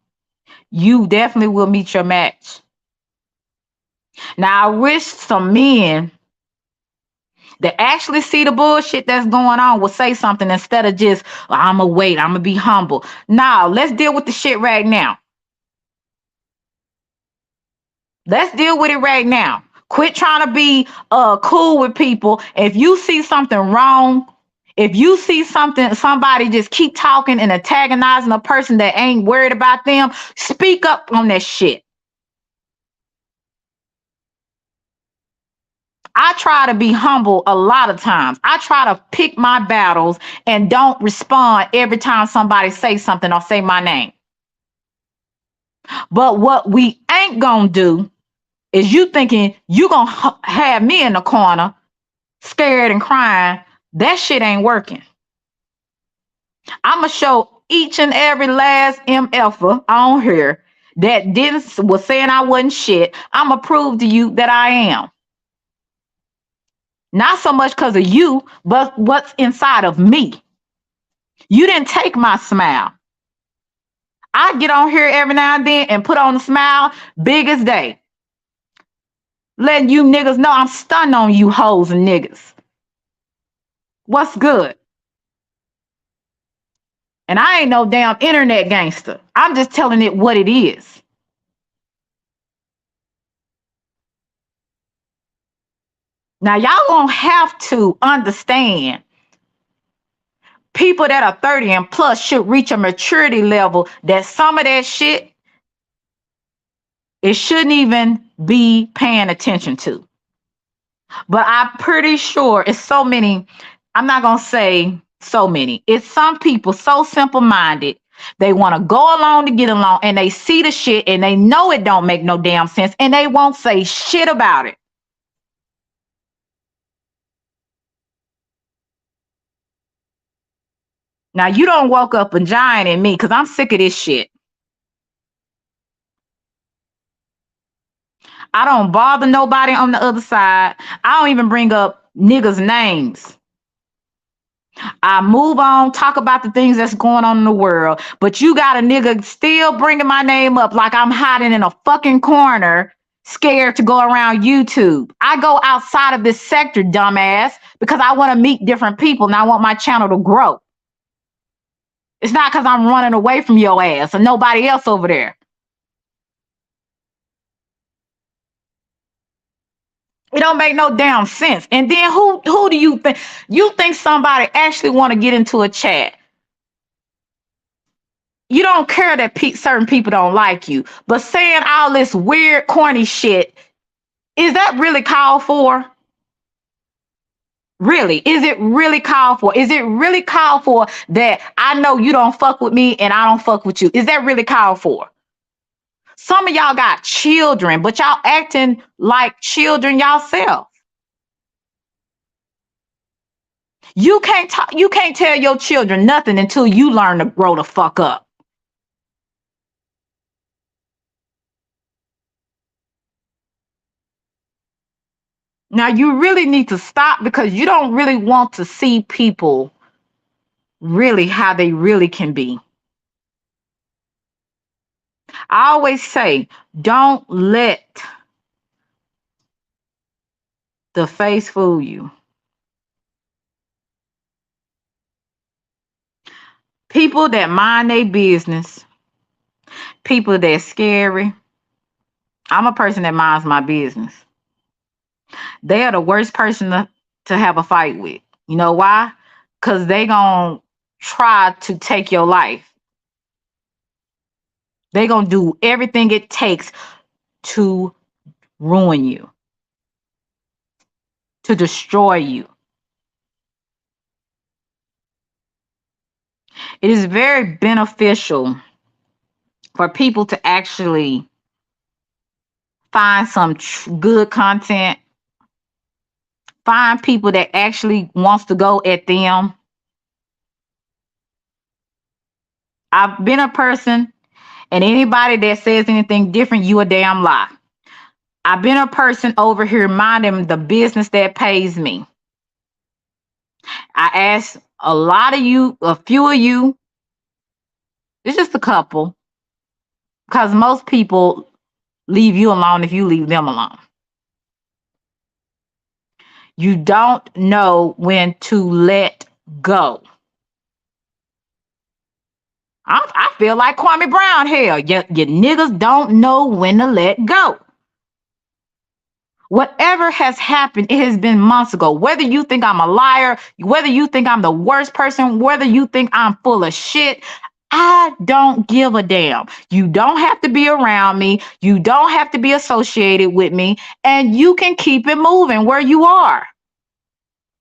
You definitely will meet your match. Now, I wish some men that actually see the bullshit that's going on will say something instead of just, I'm going to wait, I'm going to be humble. Now, let's deal with the shit right now. Let's deal with it right now. Quit trying to be cool with people. If you see something wrong, if you see somebody just keep talking and antagonizing a person that ain't worried about them, speak up on that shit. I try to be humble a lot of times. I try to pick my battles and don't respond every time somebody say something or say my name. But what we ain't gonna do is you thinking you gonna have me in the corner scared and crying. That shit ain't working. I'ma show each and every last MFer on here that was saying I wasn't shit. I'ma prove to you that I am. Not so much because of you, but what's inside of me. You didn't take my smile. I get on here every now and then and put on a smile big as day. Letting you niggas know I'm stunned on you hoes and niggas. What's good? And I ain't no damn internet gangster. I'm just telling it what it is. Now, y'all gonna have to understand people that are 30 and plus should reach a maturity level that some of that shit, it shouldn't even be paying attention to. But I'm pretty sure it's so many, I'm not gonna say so many, it's some people so simple-minded, they want to go along to get along, and they see the shit and they know it don't make no damn sense and they won't say shit about it. Now, you don't woke up a giant in me because I'm sick of this shit. I don't bother nobody on the other side. I don't even bring up niggas' names. I move on, talk about the things that's going on in the world. But you got a nigga still bringing my name up like I'm hiding in a fucking corner, scared to go around YouTube. I go outside of this sector, dumbass, because I want to meet different people and I want my channel to grow. It's not because I'm running away from your ass or nobody else over there. It don't make no damn sense. And then who do you think? You think somebody actually want to get into a chat? You don't care that certain people don't like you, but saying all this weird, corny shit, is that really called for? Really? Is it really called for? Is it really called for that I know you don't fuck with me and I don't fuck with you? Is that really called for? Some of y'all got children, but y'all acting like children yourself. You can't tell your children nothing until you learn to grow the fuck up. Now you really need to stop because you don't really want to see people really how they really can be. I always say, don't let the face fool you. People that mind their business, people that's scary. I'm a person that minds my business. They are the worst person to have a fight with. You know why? Because they gonna try to take your life. They gonna do everything it takes to ruin you, to destroy you. It is very beneficial for people to actually find some good content Find people that actually wants to go at them. I've been a person, and anybody that says anything different, you a damn lie. I've been a person over here minding the business that pays me. I ask a lot of you, a few of you, it's just a couple, because most people leave you alone if you leave them alone. You don't know when to let go. I feel like Kwame Brown. Hell, you niggas don't know when to let go. Whatever has happened, it has been months ago. Whether you think I'm a liar, whether you think I'm the worst person, whether you think I'm full of shit, I don't give a damn. You don't have to be around me. You don't have to be associated with me. And you can keep it moving where you are.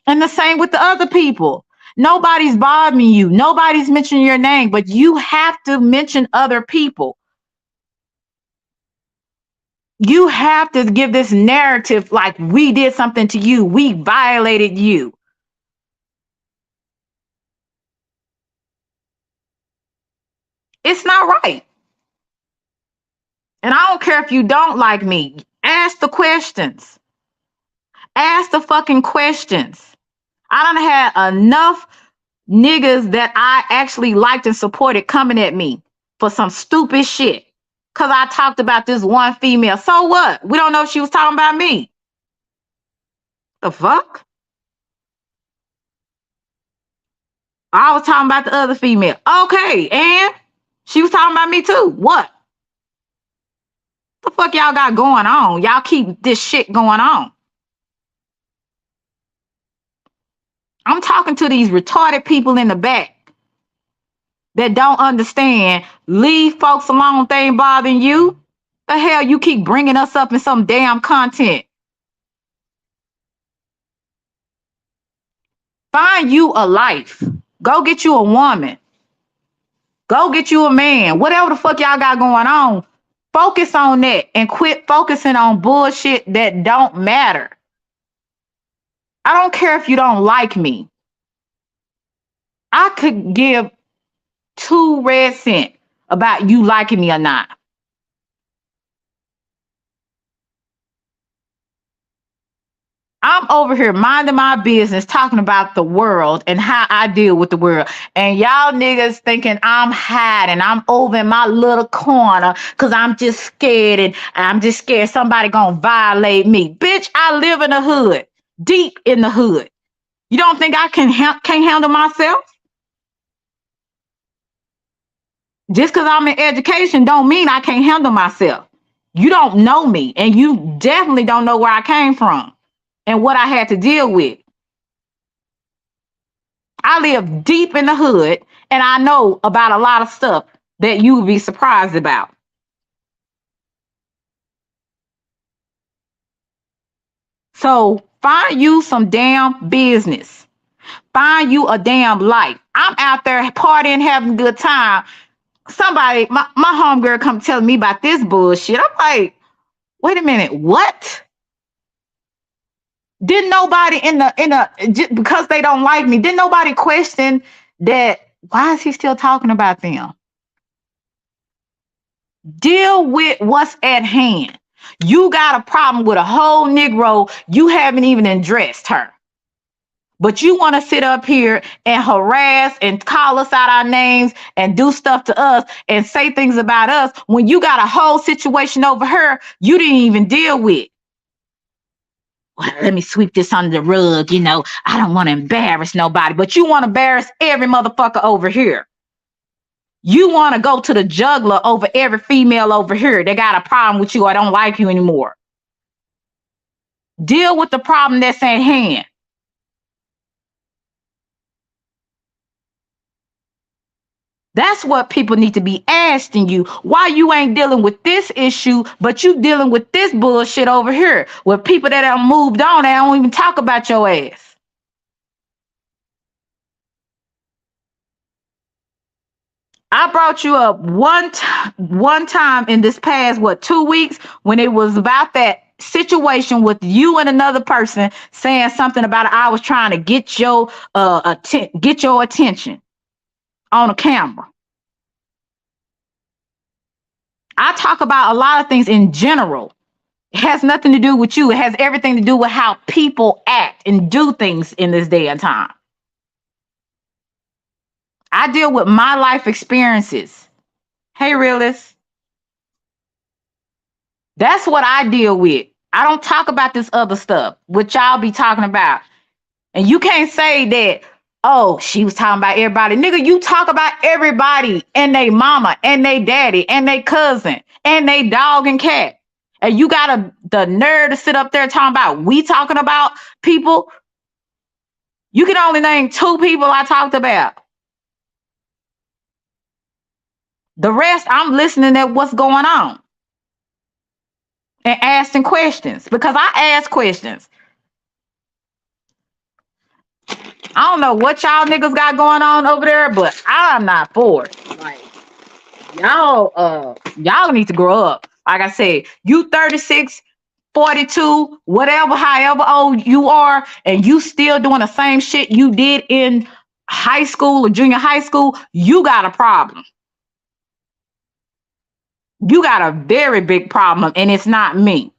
And the same with the other people. Nobody's bothering you. Nobody's mentioning your name, but you have to mention other people. You have to give this narrative like we did something to you. We violated you. It's not right. And I don't care if you don't like me. Ask the questions. Ask the fucking questions. I done had enough niggas that I actually liked and supported coming at me for some stupid shit. Cause I talked about this one female. So what? We don't know if she was talking about me. The fuck? I was talking about the other female. Okay, and she was talking about me too. What? The fuck y'all got going on? Y'all keep this shit going on. I'm talking to these retarded people in the back that don't understand. Leave folks alone. They ain't bothering you. The hell you keep bringing us up in some damn content. Find you a life. Go get you a woman. Go get you a man. Whatever the fuck y'all got going on, focus on that and quit focusing on bullshit that don't matter. I don't care if you don't like me. I could give 2 red cents about you liking me or not. I'm over here minding my business, talking about the world and how I deal with the world. And y'all niggas thinking I'm hiding. I'm over in my little corner because I'm just scared and I'm just scared somebody gonna violate me. Bitch, I live in the hood, deep in the hood. You don't think I can't handle myself? Just because I'm in education don't mean I can't handle myself. You don't know me, and you definitely don't know where I came from and what I had to deal with. I live deep in the hood, and I know about a lot of stuff that you would be surprised about. So find you some damn business. Find you a damn life. I'm out there partying, having a good time. Somebody, my homegirl come telling me about this bullshit. I'm like, wait a minute, what? Didn't nobody because they don't like me, didn't nobody question that? Why is he still talking about them? Deal with what's at hand. You got a problem with a whole Negro, you haven't even addressed her. But you want to sit up here and harass and call us out our names and do stuff to us and say things about us when you got a whole situation over her you didn't even deal with. Well, let me sweep this under the rug. I don't want to embarrass nobody, but you want to embarrass every motherfucker over here. You want to go to the juggler over every female over here that got a problem with you or don't like you anymore. Deal with the problem that's at hand. That's what people need to be asking you. Why you ain't dealing with this issue, but you dealing with this bullshit over here with people that have moved on. They don't even talk about your ass. I brought you up one time in this past 2 weeks when it was about that situation with you and another person saying something about it, I was trying to get your get your attention on a camera. I talk about a lot of things in general. It has nothing to do with you. It has everything to do with how people act and do things in this day and time. I deal with my life experiences. Hey, realist, that's what I deal with. I don't talk about this other stuff, which y'all be talking about. And you can't say that, oh, she was talking about everybody. Nigga, you talk about everybody and they mama and they daddy and they cousin and they dog and cat. And you got the nerve to sit up there talking about we talking about people. You can only name two people I talked about. The rest, I'm listening at what's going on and asking questions because I ask questions. I don't know what y'all niggas got going on over there, but I'm not for it. Like y'all need to grow up. Like I said, you 36, 42, whatever, however old you are, and you still doing the same shit you did in high school or junior high school, you got a problem. You got a very big problem, and it's not me.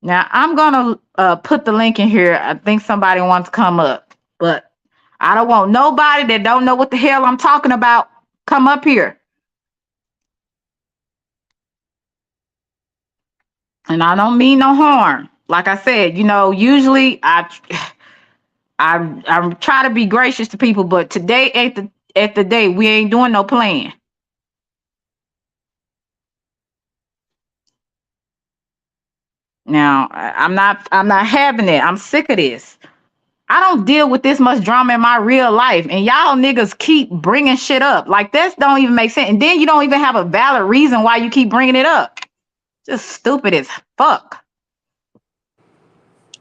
Now I'm gonna put the link in here. I think somebody wants to come up, but I don't want nobody that don't know what the hell I'm talking about come up here. And I don't mean no harm. Like I said, usually I try to be gracious to people, but today at the day we ain't doing no playing. Now I'm not having it. I'm sick of this. I don't deal with this much drama in my real life, and y'all niggas keep bringing shit up. Like this don't even make sense, and then you don't even have a valid reason why you keep bringing it up. Just stupid as fuck.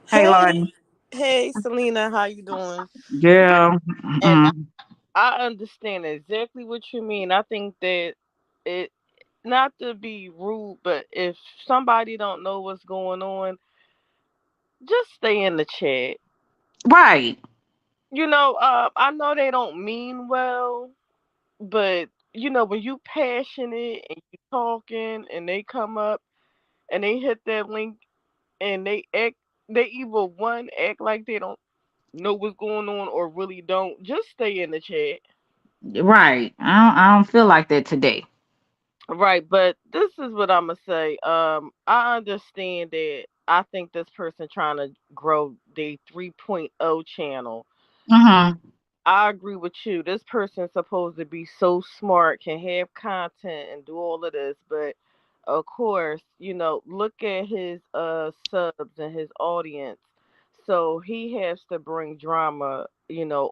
Hey, Hey, Lauren. hey, Selena, how you doing? Girl. And Mm-mm. I understand exactly what you mean. I think that it, not to be rude, but if somebody don't know what's going on, just stay in the chat. Right. I know they don't mean well, but when you passionate and you talking and they come up and they hit that link and they either one act like they don't know what's going on or really don't, just stay in the chat. Right. I don't feel like that today. Right, but this is what I'm gonna say. I understand that. I think this person trying to grow the 3.0 channel. Mm-hmm. I agree with you. This person's supposed to be so smart, can have content and do all of this, but of course, look at his subs and his audience. So he has to bring drama,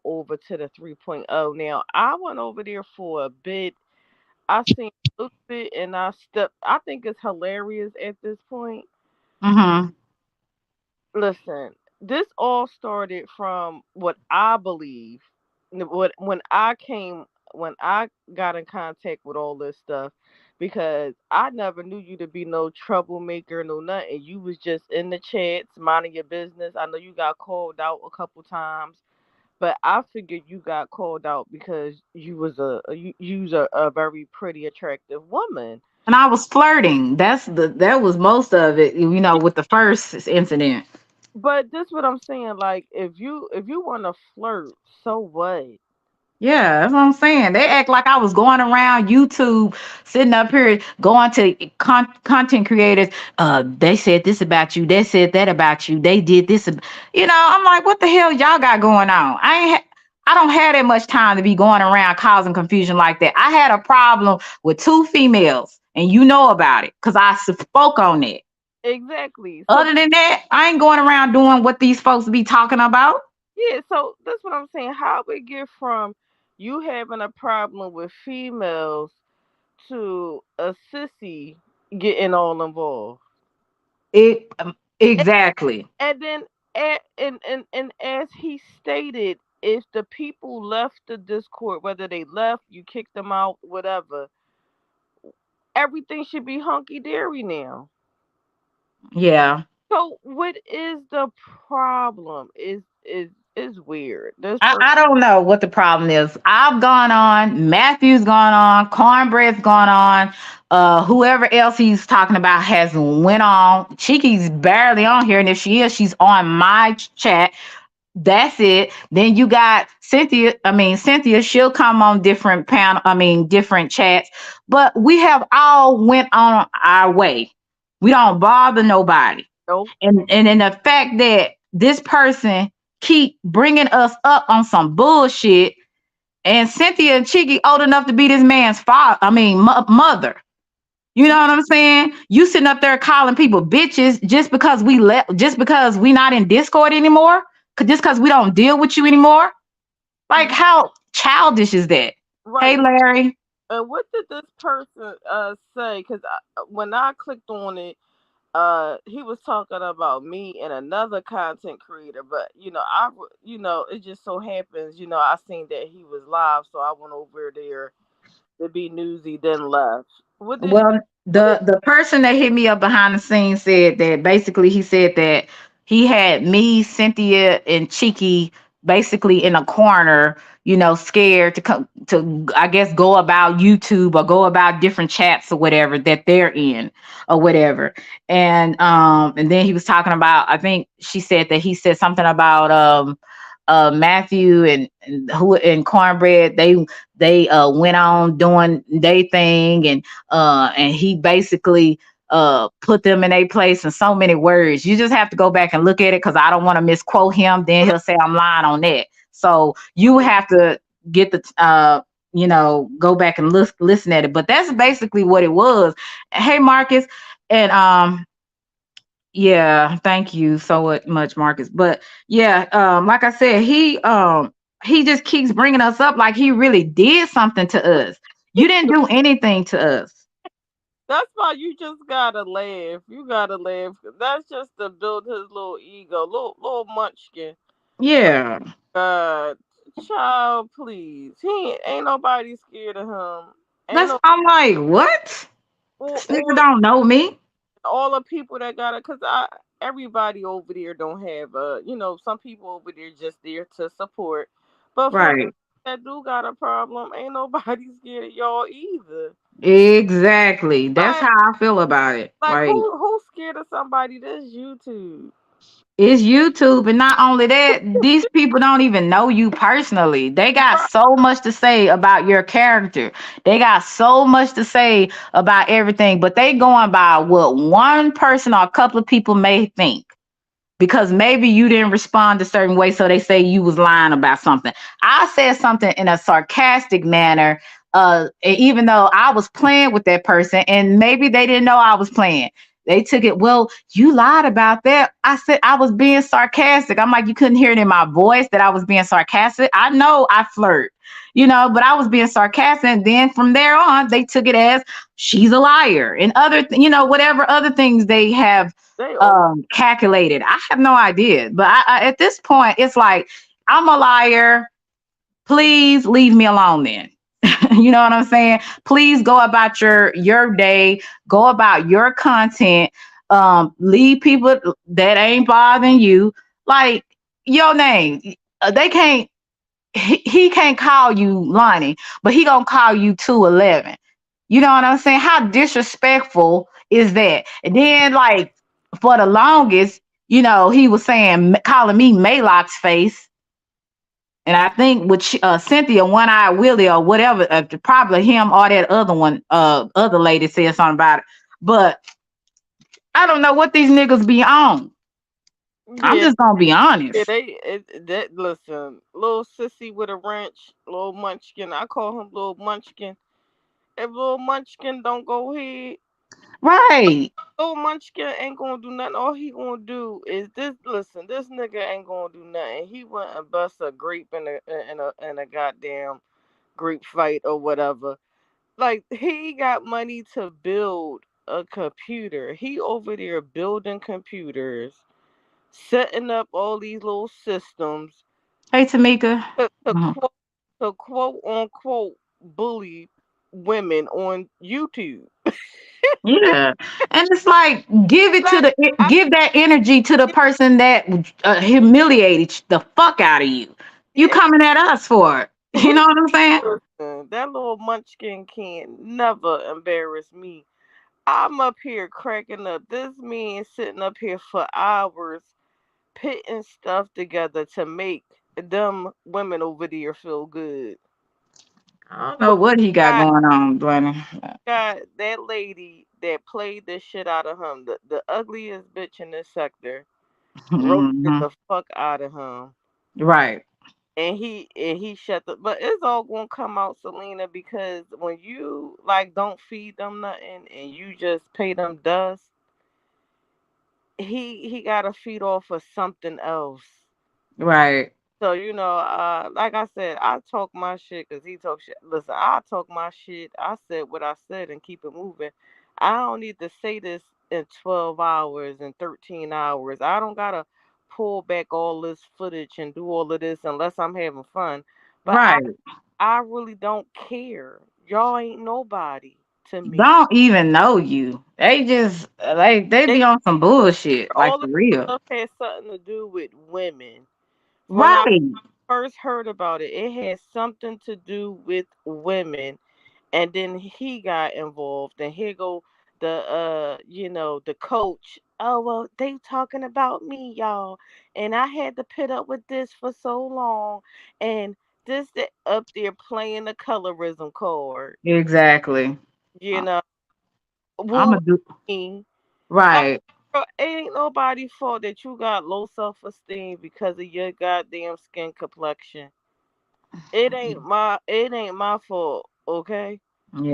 over to the 3.0. Now, I went over there for a bit. I seen a little bit and I think it's hilarious at this point. Mm-hmm. Listen, this all started from what I believe. What when I got in contact with all this stuff, because I never knew you to be no troublemaker, no nothing. You was just in the chats, minding your business. I know you got called out a couple times, but I figured you got called out because you was a very pretty, attractive woman. And I was flirting. That was most of it, with the first incident. But this what I'm saying. Like, if you want to flirt, so what? Yeah, that's what I'm saying. They act like I was going around YouTube, sitting up here, going to content creators. They said this about you. They said that about you. They did this. I'm like, what the hell y'all got going on? I don't have that much time to be going around causing confusion like that. I had a problem with two females, and you know about it because I spoke on it. Exactly. So Other than that, I ain't going around doing what these folks be talking about. yeah. So that's what I'm saying. How we get from you having a problem with females to a sissy getting all involved? It exactly. And then, and as he stated, if the people left the Discord, whether they left, you kicked them out, whatever, everything should be hunky dory now. Yeah. So what is the problem? Is weird. This person. I don't know what the problem is. I've gone on, Matthew's gone on, Cornbread's gone on, whoever else he's talking about has went on. Cheeky's barely on here, and if she is, she's on my chat. That's it. Then you got Cynthia. I mean, Cynthia, she'll come on different panel, I mean, different chats, but we have all went on our way. We don't bother nobody. Nope. And in the fact that this person keep bringing us up on some bullshit, and Cynthia and Cheeky old enough to be this man's father, I mean, mother. You know what I'm saying? You sitting up there calling people bitches just because we left, just because we not in Discord anymore, just because we don't deal with you anymore. Like, how childish is that? Hey, Right. Larry. And what did this person say? Because when I clicked on it, he was talking about me and another content creator. But it just so happens, I seen that he was live, so I went over there to be newsy, then left. What did Well, what did the person that hit me up behind the scenes said that basically he said that he had me, Cynthia, and Cheeky basically in a corner, scared to come to, I guess, go about YouTube or go about different chats or whatever that they're in or whatever. And then he was talking about, I think she said that he said something about Matthew and Cornbread, they went on doing their thing, and he basically put them in a place in so many words. You just have to go back and look at it, because I don't want to misquote him. Then he'll say I'm lying on that. So you have to get the go back and listen at it. But that's basically what it was. Hey, Marcus, and yeah, thank you so much, Marcus. But yeah, like I said, he just keeps bringing us up like he really did something to us. You didn't do anything to us. That's why you just gotta laugh. You gotta laugh. That's just to build his little ego, little munchkin. Yeah, God, child, please. He ain't nobody scared of him. Ain't that's no I'm like, what? This nigga or don't know me. all the people that got it, cause everybody over there don't have some people over there just there to support, but for Right. that do got a problem, ain't nobody scared of y'all either. Exactly. That's Like, how I feel about it. like Like, who's scared of somebody that's YouTube? it's YouTube, and not only that, these people don't even know you personally. They got so much to say about your character. They got so much to say about everything, but they going by what one person or a couple of people may think, because maybe you didn't respond a certain way, so they say you was lying about something. I said something in a sarcastic manner, even though I was playing with that person, and maybe they didn't know I was playing. They took it, well, you lied about that. I said I was being sarcastic. I'm like, you couldn't hear it in my voice that I was being sarcastic. I know I flirt, but I was being sarcastic. And then from there on, they took it as she's a liar and other, whatever other things they have They over. calculated. I have no idea. But at this point, it's like, I'm a liar. Please leave me alone then. You know what I'm saying? Please go about your day, go about your content. Leave people that ain't bothering you. Like, your name. They can't he can't call you Lonnie, but he gonna call you 211. You know what I'm saying? How disrespectful is that? And then, like, for the longest, he was saying, calling me Maylock's face. And I think with Cynthia, One Eye Willie or whatever, probably him or that other one, other lady said something about it. But I don't know what these niggas be on. I'm Yeah, just gonna be yeah, honest. that listen, little sissy with a wrench, little munchkin. I call him little munchkin. If little munchkin don't go ahead, Right. little munchkin ain't gonna do nothing. All he gonna do is this. Listen, this nigga ain't gonna do nothing. He went and bust a grape in a goddamn grape fight or whatever. Like, he got money to build a computer. He over there building computers, setting up all these little systems Hey, Tamika. to Mhm. quote unquote bully women on YouTube. Yeah, and it's like Like I give that energy to the person that humiliated the fuck out of you. You yeah, coming at us for it. You know what I'm saying? listen, that little munchkin can't never embarrass me. I'm up here cracking up. This man sitting up here for hours putting stuff together to make them women over there feel good. I don't know what he got Got going on, Dwayne. got that lady that played the shit out of him, the ugliest bitch in this sector, roasted Mhm. the fuck out of him. Right, And he shut the but it's all gonna come out, Selena, because when you like don't feed them nothing and you just pay them dust, he gotta feed off of something else. right, So like I said, I talk my shit because he talk shit. Listen, I talk my shit. I said what I said and keep it moving. I don't need to say this in 12 hours and 13 hours. I don't gotta pull back all this footage and do all of this unless I'm having fun. But I right. I really don't care. Y'all ain't nobody to me. Don't even know you. They just they They be on some bullshit, like all for this real. stuff has something to do with women. When I Right, first heard about it, it had something to do with women, and then he got involved, and here go the coach. Oh well, they talking about me, y'all, and I had to put up with this for so long, and this that up there playing the colorism card, exactly. you know. I'm Well, gonna do me, like, right. bro, it ain't nobody's fault that you got low self esteem because of your goddamn skin complexion. It ain't my fault, okay?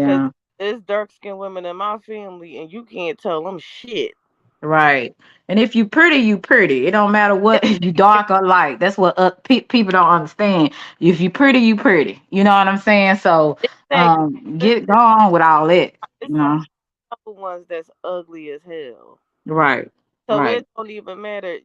Cause Yeah, there's dark skinned women in my family, and you can't tell them shit. right. And if you pretty, you pretty. It don't matter It, what if you dark or light. That's what people don't understand. If you pretty, you pretty. You know what I'm saying? So, exactly. get go on with all that. It's You some know, other ones that's ugly as hell. right, So right. it don't even matter.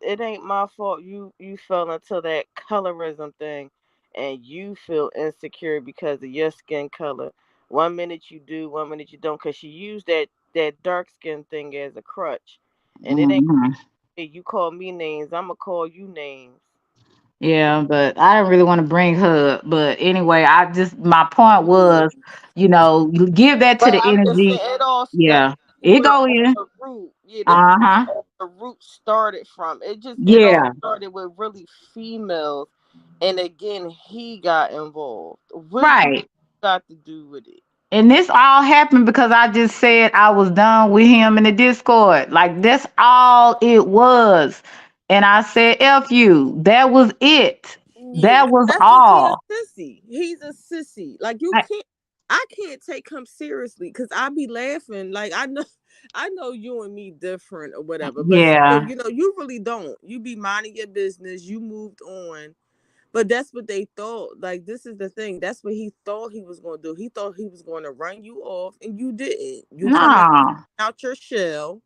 It ain't my fault. You fell into that colorism thing, and you feel insecure because of your skin color. One minute you do, one minute you don't, cause she used that dark skin thing as a crutch, and it ain't. Mhm. Hey, you call me names, I'ma call you names. Yeah, but I didn't really want to bring her up. But anyway, I just my point Yeah. was, you give that to But the I'm just energy. saying it all Yeah, stemmed it where go all in. the root. Yeah, this is Uh-huh. where all the root started from. It all Yeah, started with really females, and again he got involved. What do you right. got to do with it? And this all happened because I just said I was done with him in the Discord. Like that's all it was. And I said, F you. That was it. Yeah, That was that's because he a all. sissy. He's a sissy. Like you I, can't. I can't take him seriously because I be laughing. Like I know, I know you and me different or whatever, but still, yeah. you really don't. You be minding your business. You moved on, but that's what they thought. Like this is the thing. That's what he thought he was going to do. He thought he was going to run you off, and you didn't. You coming No. out your shell.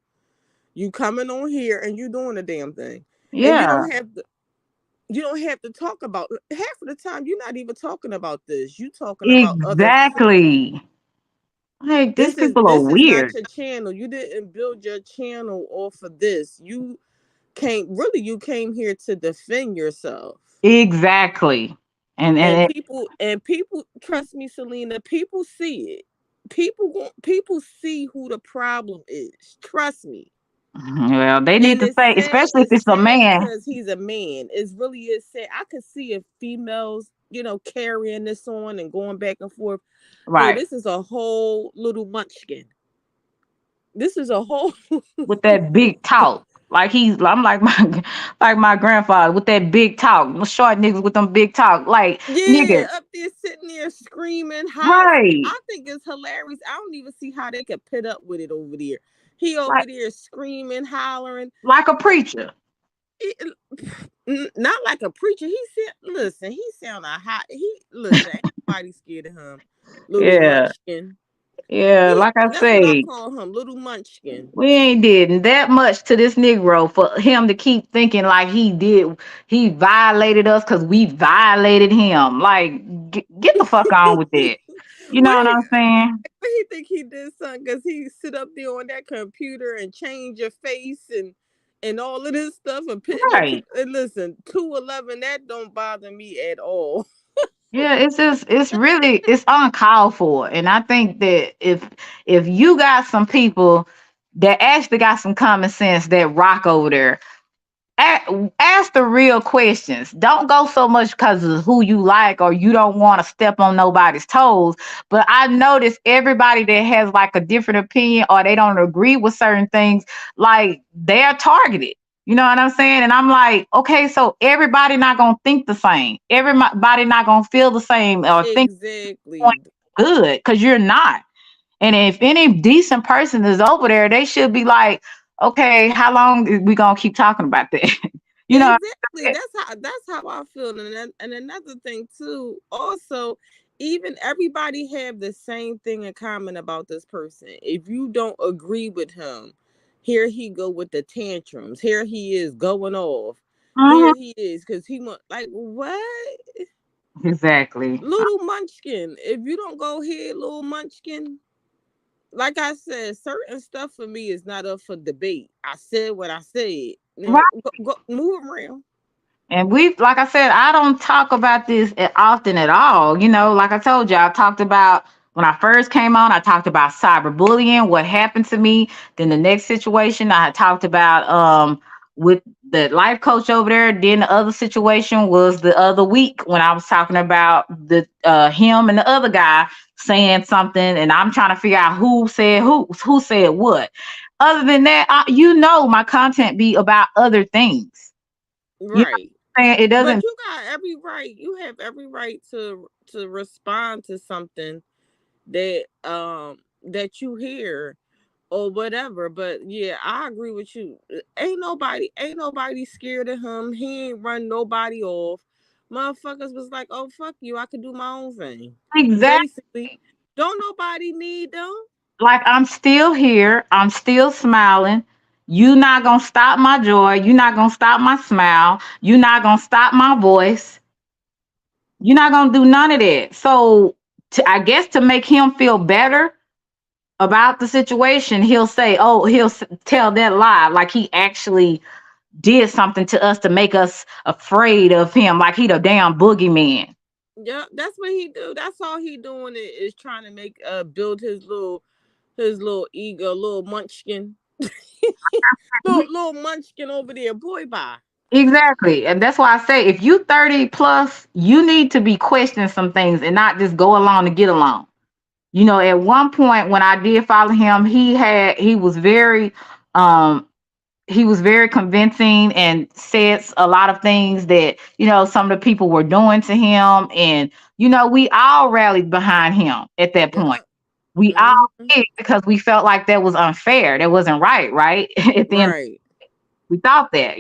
You coming on here, and you doing the damn thing, and you Yeah. don't have to talk about half of the time you're not even talking about this. You talking about other shit. Exactly. Like these This is people are this is not weird. your channel. You didn't build your channel off of this. You came here to defend yourself. Exactly. And And it, people trust me, Selena, people see it. People see who the problem is. Trust me. well, they need And to it's say, sad. especially if It's it's a sad man. because he's a man. It really is sad. I could see if females, carrying this on and going back and forth. No, Right. this is a whole little munchkin. This is a whole With that big talk. I'm like my like my grandfather with that big talk. Short niggas with them big talk. Like, yeah, nigga, up there sitting there screaming, hollering. right. I think it's hilarious. I don't even see how they could pit up with it over there. He over Like there screaming, hollering. like a preacher. It- not like a preacher. He said, "Listen, he sound a hot. He listen. Ain't nobody scared of him, little Yeah. munchkin. Yeah. Like I That's what I say, call him, little munchkin. we ain't did that much to this Negro for him to keep thinking like he violated us because we violated him. Like, get the fuck on with that. You know what Wait, I'm saying? but he think he did something because he sit up there on that computer and change your face and all of this stuff and Right. and listen, 211 that don't bother me at all. Yeah, it's just it's uncalled for. And I think that if you got some people that actually got some common sense that rock over there, ask the real questions. Don't go so much because of who you like or you don't want to step on nobody's toes. But I notice everybody that has like a different opinion or they don't agree with certain things, like they're targeted. You know what I'm saying? And I'm like, okay, so everybody not gonna think the same. Everybody not gonna feel the same or think Exactly. good because you're not. And if any decent person is over there, they should be like, okay, how long is we gonna keep talking about that? you know, Exactly. That's how I feel. And another thing too, also, even everybody have the same thing in common about this person. If you don't agree with him, here he go with the tantrums. Here he is going off. mhm, Here he is because he want like what? exactly. Little munchkin. If you don't go here, little munchkin, like I said, certain stuff for me is not up for debate. I said what I said. Now go move around. And we, like I said, I don't talk about this often at all. You know, like I told you, I talked about when I first came on, I talked about cyberbullying, what happened to me. Then the next situation, I talked about with the life coach over there. Then the other situation was the other week when I was talking about the him and the other guy saying something, and I'm trying to figure out who said what. Other than that, my content be about other things. You Right. saying it But doesn't you got every right. You have every right to respond to something that you hear or whatever. But yeah, I agree with you. Ain't nobody scared of him. He ain't run nobody off. Motherfuckers was like, oh fuck you, I could do my own thing. exactly. Basically. Don't nobody need them. Like I'm still here, I'm still smiling. You not gonna stop my joy, you not gonna stop my smile, you not gonna stop my voice, you're not gonna do none of that. So I guess to make him feel better about the situation, he'll say, oh, tell that lie like he actually did something to us to make us afraid of him, like he the damn boogeyman. Yeah, that's what he do. That's all he doing is trying to make build his little ego, little munchkin. little munchkin over there, boy bye. Exactly. And that's why I say if you 30 plus, you need to be questioning some things and not just go along to get along. You know, at one point when I did follow him, um he was very convincing and said a lot of things that, some of the people were doing to him. And, we all rallied behind him at that point. Yeah. We all Hmm. did because we felt like that was unfair. That wasn't right, right? At the end Right. we thought that.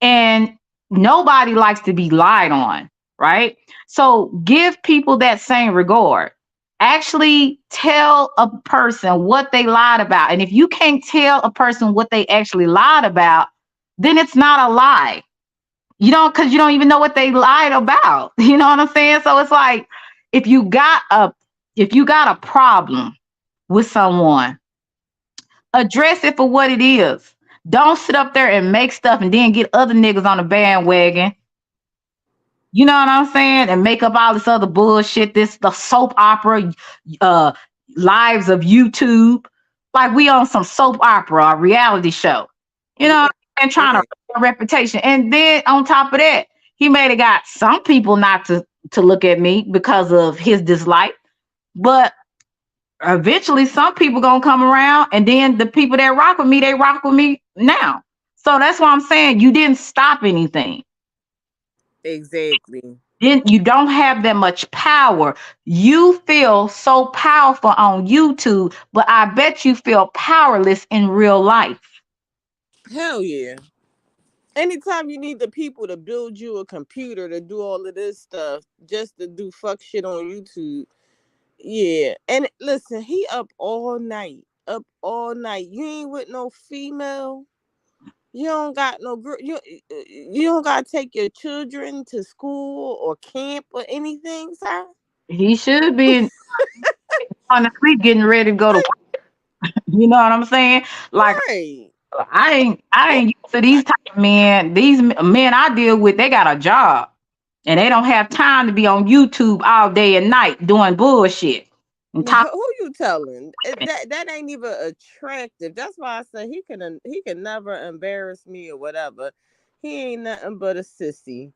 And nobody likes to be lied on, right? So give people that same regard. Actually tell a person what they lied about. And if you can't tell a person what they actually lied about, then it's not a lie. Because you don't even know what they lied about. You know what I'm saying? So it's like if you got a if you got a problem with someone, address it for what it is. Don't sit up there and make stuff and then get other niggas on the bandwagon. You know what I'm saying? And make up all this other bullshit. This the soap opera, uh, lives of YouTube. Like we on some soap opera, a reality show. You know, Yeah. and trying to Yeah. a reputation. And then on top of that, he made it got some people not to look at me because of his dislike. But eventually some people gonna come around and then the people that rock with me, they rock with me now. So that's why I'm saying you didn't stop anything. Exactly. Then you don't have that much power. You feel so powerful on YouTube, but I bet you feel powerless in real life. Hell yeah. Anytime you need the people to build you a computer to do all of this stuff just to do fuck shit on YouTube. Yeah. And listen, he up all night. Up all night. You ain't with no female. You don't got no girl. You don't got to take your children to school or camp or anything, sir. He should be on the street getting ready to go to work. You know what I'm saying? Like Right. I ain't used to these type of men. These men I deal with, they got a job and they don't have time to be on YouTube all day and night doing bullshit and talking. Who you telling? That ain't even attractive. That's why I say he can never embarrass me or whatever. He ain't nothing but a sissy.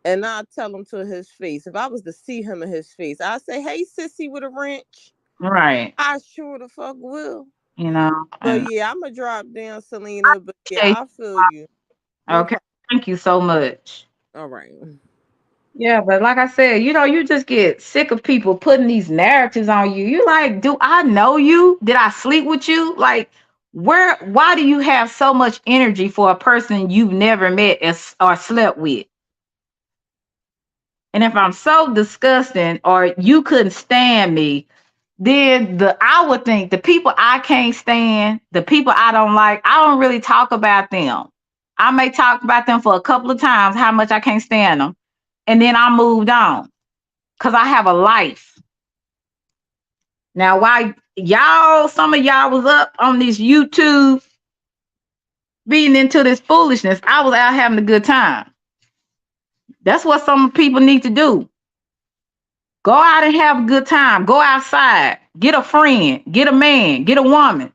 And I tell him to his face. If I was to see him in his face, I say, "Hey, sissy with a wrench." Right. I sure the fuck will. You know, But and yeah, I'm gonna drop down, Selena. But yeah, okay, I feel you. What? okay. Thank you so much. All right. Yeah, but like I said, you just get sick of people putting these narratives on you. You like, do I know you? Did I sleep with you? Like, why do you have so much energy for a person you've never met or slept with? And if I'm so disgusting or you couldn't stand me, then I would think the people I can't stand, the people I don't like, I don't really talk about them. I may talk about them for a couple of times, how much I can't stand them, and then I moved on because I have a life. Now, while some of y'all was up on this YouTube being into this foolishness, I was out having a good time. That's what some people need to do. Go out and have a good time. Go outside. Get a friend. Get a man. Get a woman.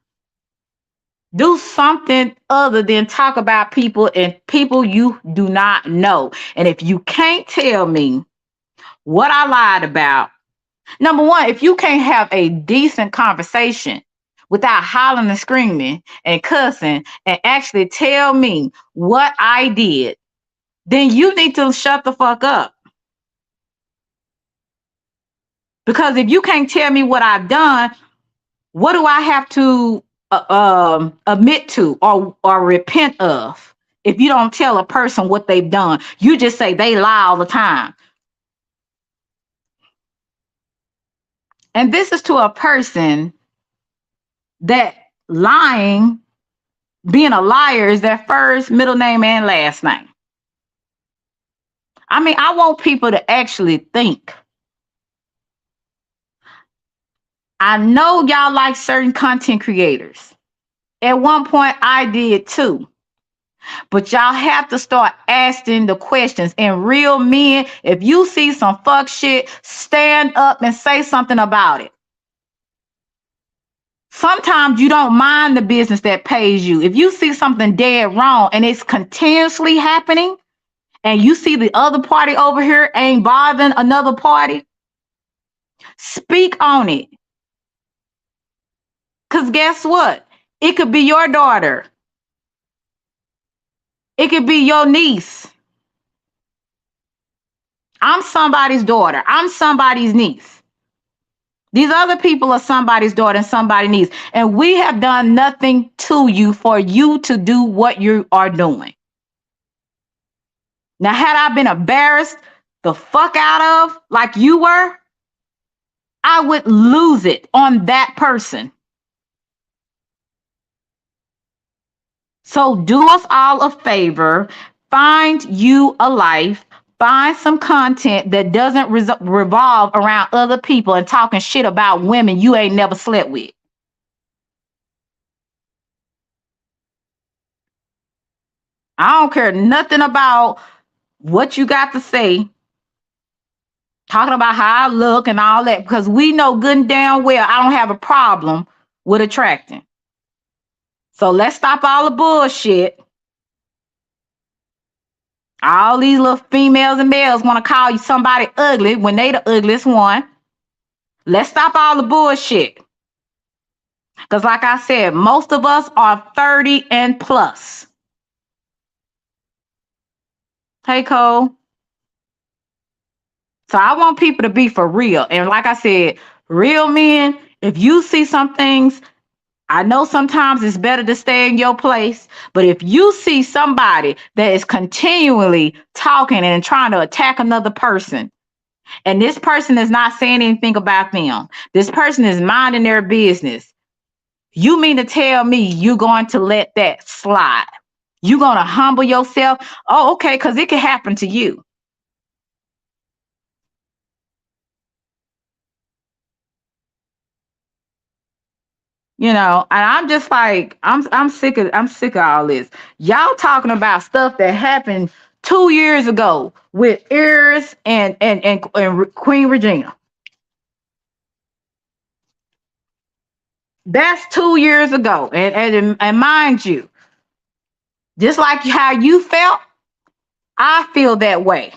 Do something other than talk about people and people you do not know. And if you can't tell me what I lied about, number one, if you can't have a decent conversation without hollering and screaming and cussing and actually tell me what I did, then you need to shut the fuck up. Because if you can't tell me what I've done, what do I have to admit to or repent of? If you don't tell a person what they've done, you just say they lie all the time. And this is to a person that lying, being a liar is their first, middle name, and last name. I mean, I want people to actually think. I know y'all like certain content creators. At one point, I did too. But y'all have to start asking the questions. And real men, if you see some fuck shit, stand up and say something about it. Sometimes you don't mind the business that pays you. If you see something dead wrong and it's continuously happening, and you see the other party over here ain't bothering another party, speak on it. Because guess what? It could be your daughter. It could be your niece. I'm somebody's daughter. I'm somebody's niece. These other people are somebody's daughter and somebody's niece. And we have done nothing to you for you to do what you are doing. Now, had I been embarrassed the fuck out of like you were, I would lose it on that person. So do us all a favor, find you a life, find some content that doesn't revolve around other people and talking shit about women you ain't never slept with. I don't care nothing about what you got to say, talking about how I look and all that, because we know good and damn well I don't have a problem with attracting. So let's stop all the bullshit. All these little females and males want to call you somebody ugly when they the ugliest one. Let's stop all the bullshit. Because like I said, most of us are 30 and plus. Hey, Cole. So I want people to be for real. And like I said, real men, if you see some things, I know sometimes it's better to stay in your place, but if you see somebody that is continually talking and trying to attack another person, and this person is not saying anything about them, this person is minding their business, you mean to tell me you're going to let that slide? You're going to humble yourself? Oh, okay, because it can happen to you. And I'm just like, I'm sick of all this. Y'all talking about stuff that happened 2 years ago with Eris and Queen Regina. That's 2 years ago. And mind you, just like how you felt, I feel that way.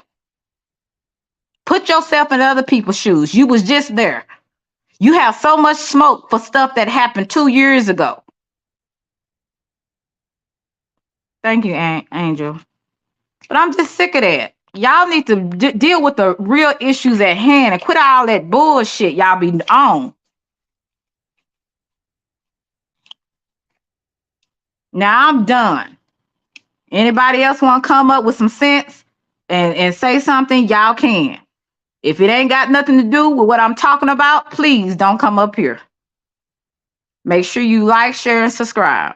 Put yourself in other people's shoes. You was just there. You have so much smoke for stuff that happened 2 years ago. Thank you, Angel. But I'm just sick of that. Y'all need to deal with the real issues at hand and quit all that bullshit y'all be on. Now I'm done. Anybody else want to come up with some sense and say something? Y'all can. If it ain't got nothing to do with what I'm talking about, please don't come up here. Make sure you like, share, and subscribe.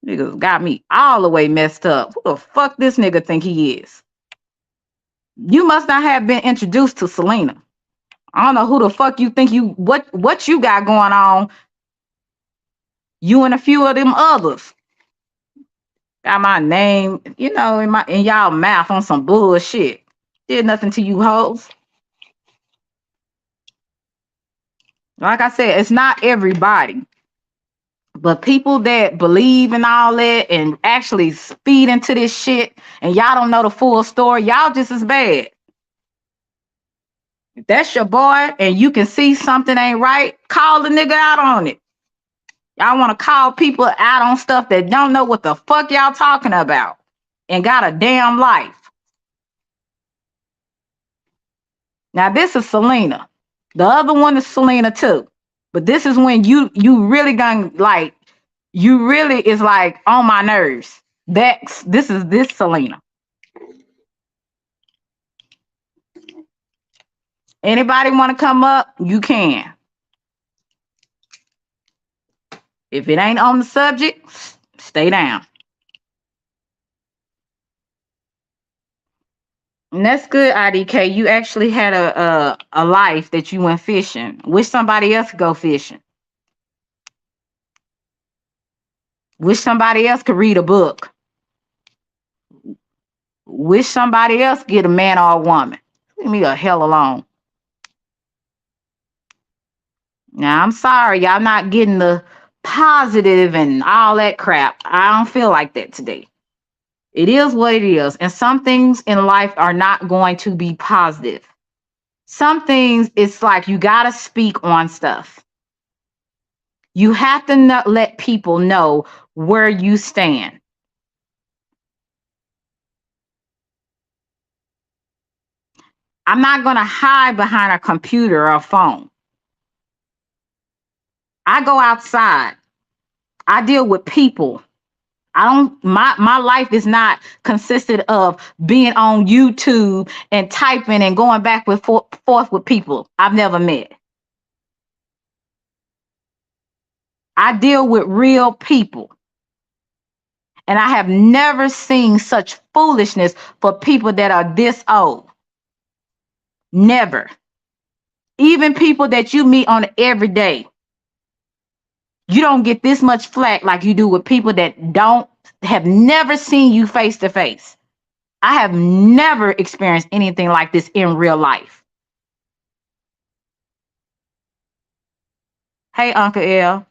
Niggas got me all the way messed up. Who the fuck this nigga think he is? You must not have been introduced to Selena. I don't know who the fuck you think what you got going on. You and a few of them others got my name, in y'all mouth on some bullshit. Did nothing to you hoes. Like I said, it's not everybody. But people that believe in all that and actually feed into this shit and y'all don't know the full story, y'all just as bad. If that's your boy and you can see something ain't right, call the nigga out on it. Y'all want to call people out on stuff that don't know what the fuck y'all talking about and got a damn life. Now this is Selena. The other one is Selena too. But this is when you really gonna like, you really is like on my nerves. This is Selena. Anybody want to come up? You can. If it ain't on the subject, stay down. And that's good, IDK. You actually had a life that you went fishing. Wish somebody else could go fishing. Wish somebody else could read a book. Wish somebody else get a man or a woman. Leave me the hell alone. Now, I'm sorry, y'all not getting the positive and all that crap. I don't feel like that today. It is what it is. And some things in life are not going to be positive. Some things, it's like you got to speak on stuff. You have to not let people know where you stand. I'm not going to hide behind a computer or a phone. I go outside. I deal with people. My life is not consisted of being on YouTube and typing and going back and forth with people I've never met. I deal with real people. And I have never seen such foolishness for people that are this old. Never. Even people that you meet on every day. You don't get this much flack like you do with people that have never seen you face to face. I have never experienced anything like this in real life. Hey, Uncle L.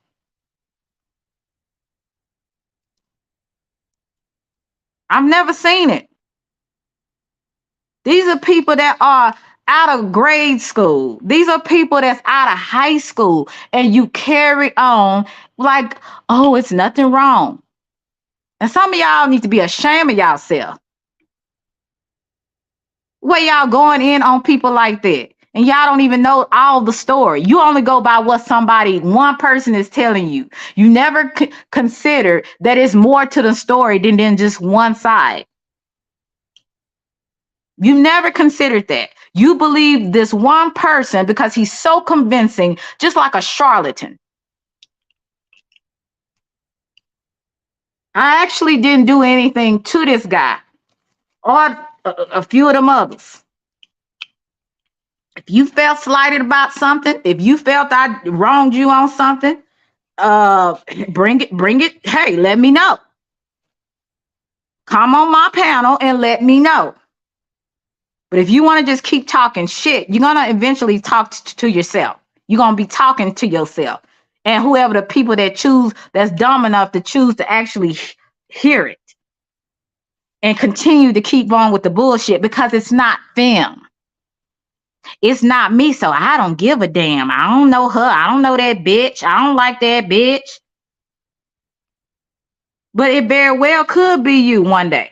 I've never seen it. These are people that are out of grade school. These are people that's out of high school, and you carry on like, oh, it's nothing wrong. And some of y'all need to be ashamed of yourself. Where y'all going in on people like that? And y'all don't even know all the story. You only go by what one person is telling you. You never consider that it's more to the story than just one side. You never considered that. You believe this one person because he's so convincing, just like a charlatan. I actually didn't do anything to this guy or a few of them others. If you felt slighted about something, if you felt I wronged you on something, bring it. Hey, let me know. Come on my panel and let me know. But if you want to just keep talking shit, you're going to eventually talk to yourself. You're going to be talking to yourself. And whoever the people that choose, that's dumb enough to choose to actually hear it and continue to keep on with the bullshit, because it's not them. It's not me, so I don't give a damn. I don't know her. I don't know that bitch. I don't like that bitch. But it very well could be you one day.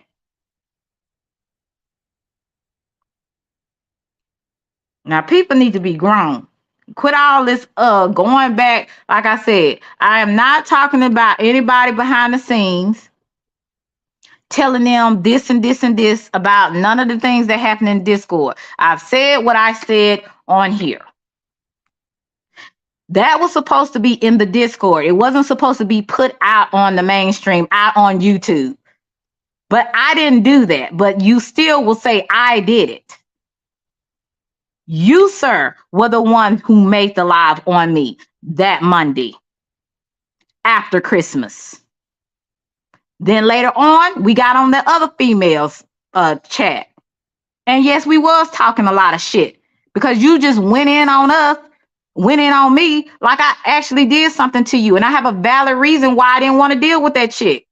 Now, people need to be grown. Quit all this going back. Like I said, I am not talking about anybody behind the scenes telling them this and this and this about none of the things that happen in Discord. I've said what I said on here. That was supposed to be in the Discord. It wasn't supposed to be put out on the mainstream, out on YouTube. But I didn't do that. But you still will say I did it. You, sir, were the one who made the live on me that Monday after Christmas. Then later on, we got on the other females chat. And yes, we was talking a lot of shit because you just went in on us, went in on me like I actually did something to you. And I have a valid reason why I didn't want to deal with that shit.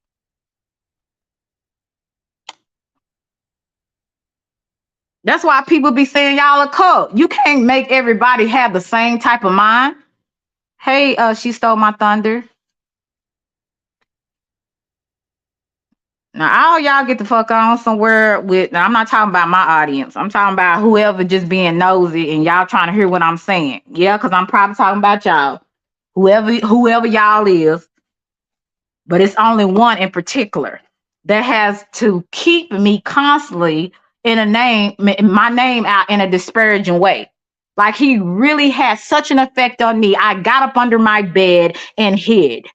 That's why people be saying y'all a cult. You can't make everybody have the same type of mind. Hey, she stole my thunder. Now, all y'all get the fuck on somewhere with, now I'm not talking about my audience. I'm talking about whoever just being nosy and y'all trying to hear what I'm saying. Yeah, because I'm probably talking about y'all. Whoever y'all is. But it's only one in particular that has to keep me constantly in my name out in a disparaging way. Like he really had such an effect on me. I got up under my bed and hid.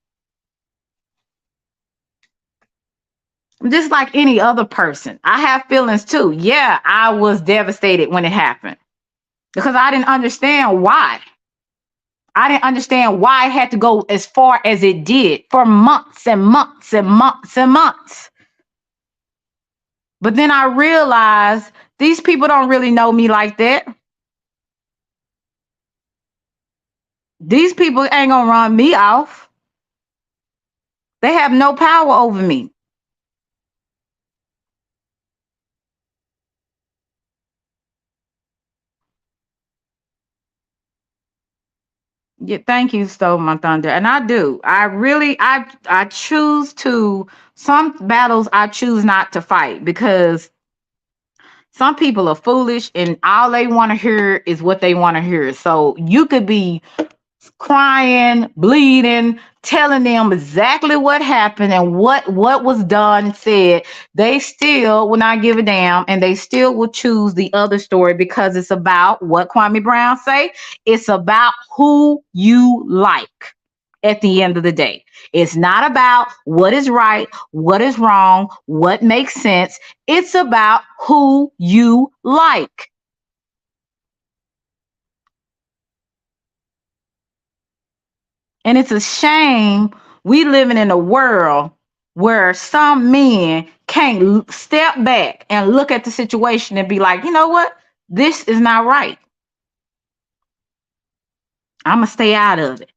Just like any other person. I have feelings too. Yeah, I was devastated when it happened because I didn't understand why. I didn't understand why it had to go as far as it did for months and months and months and months. But then I realized these people don't really know me like that. These people ain't gonna run me off. They have no power over me. Yeah, thank you, Stole My Thunder. And I do. I choose to, some battles I choose not to fight because some people are foolish and all they want to hear is what they want to hear. So you could be crying, bleeding, telling them exactly what happened and what was done, said. They still will not give a damn, and they still will choose the other story because it's about what Kwame Brown say. It's about who you like at the end of the day. It's not about what is right, what is wrong, what makes sense. It's about who you like. And it's a shame we living in a world where some men can't step back and look at the situation and be like, you know what? This is not right. I'm going to stay out of it.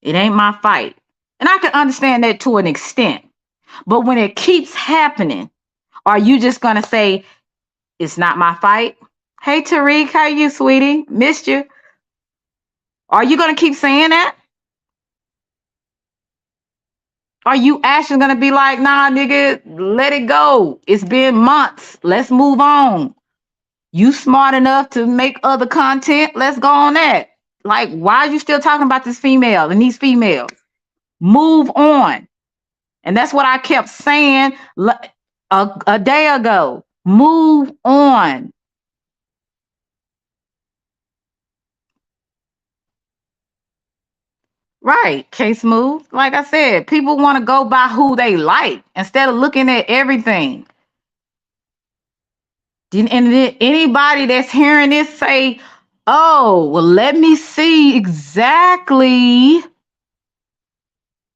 It ain't my fight. And I can understand that to an extent. But when it keeps happening, are you just going to say, it's not my fight? Hey, Tariq, how you, sweetie? Missed you. Are you going to keep saying that? Are you actually going to be like, nah, nigga, let it go. It's been months. Let's move on. You smart enough to make other content. Let's go on that. Like, why are you still talking about this female and these females? Move on. And that's what I kept saying a day ago. Move on. Right, Case Smooth. Like I said, people want to go by who they like instead of looking at everything. And anybody that's hearing this say, Oh, well, let me see exactly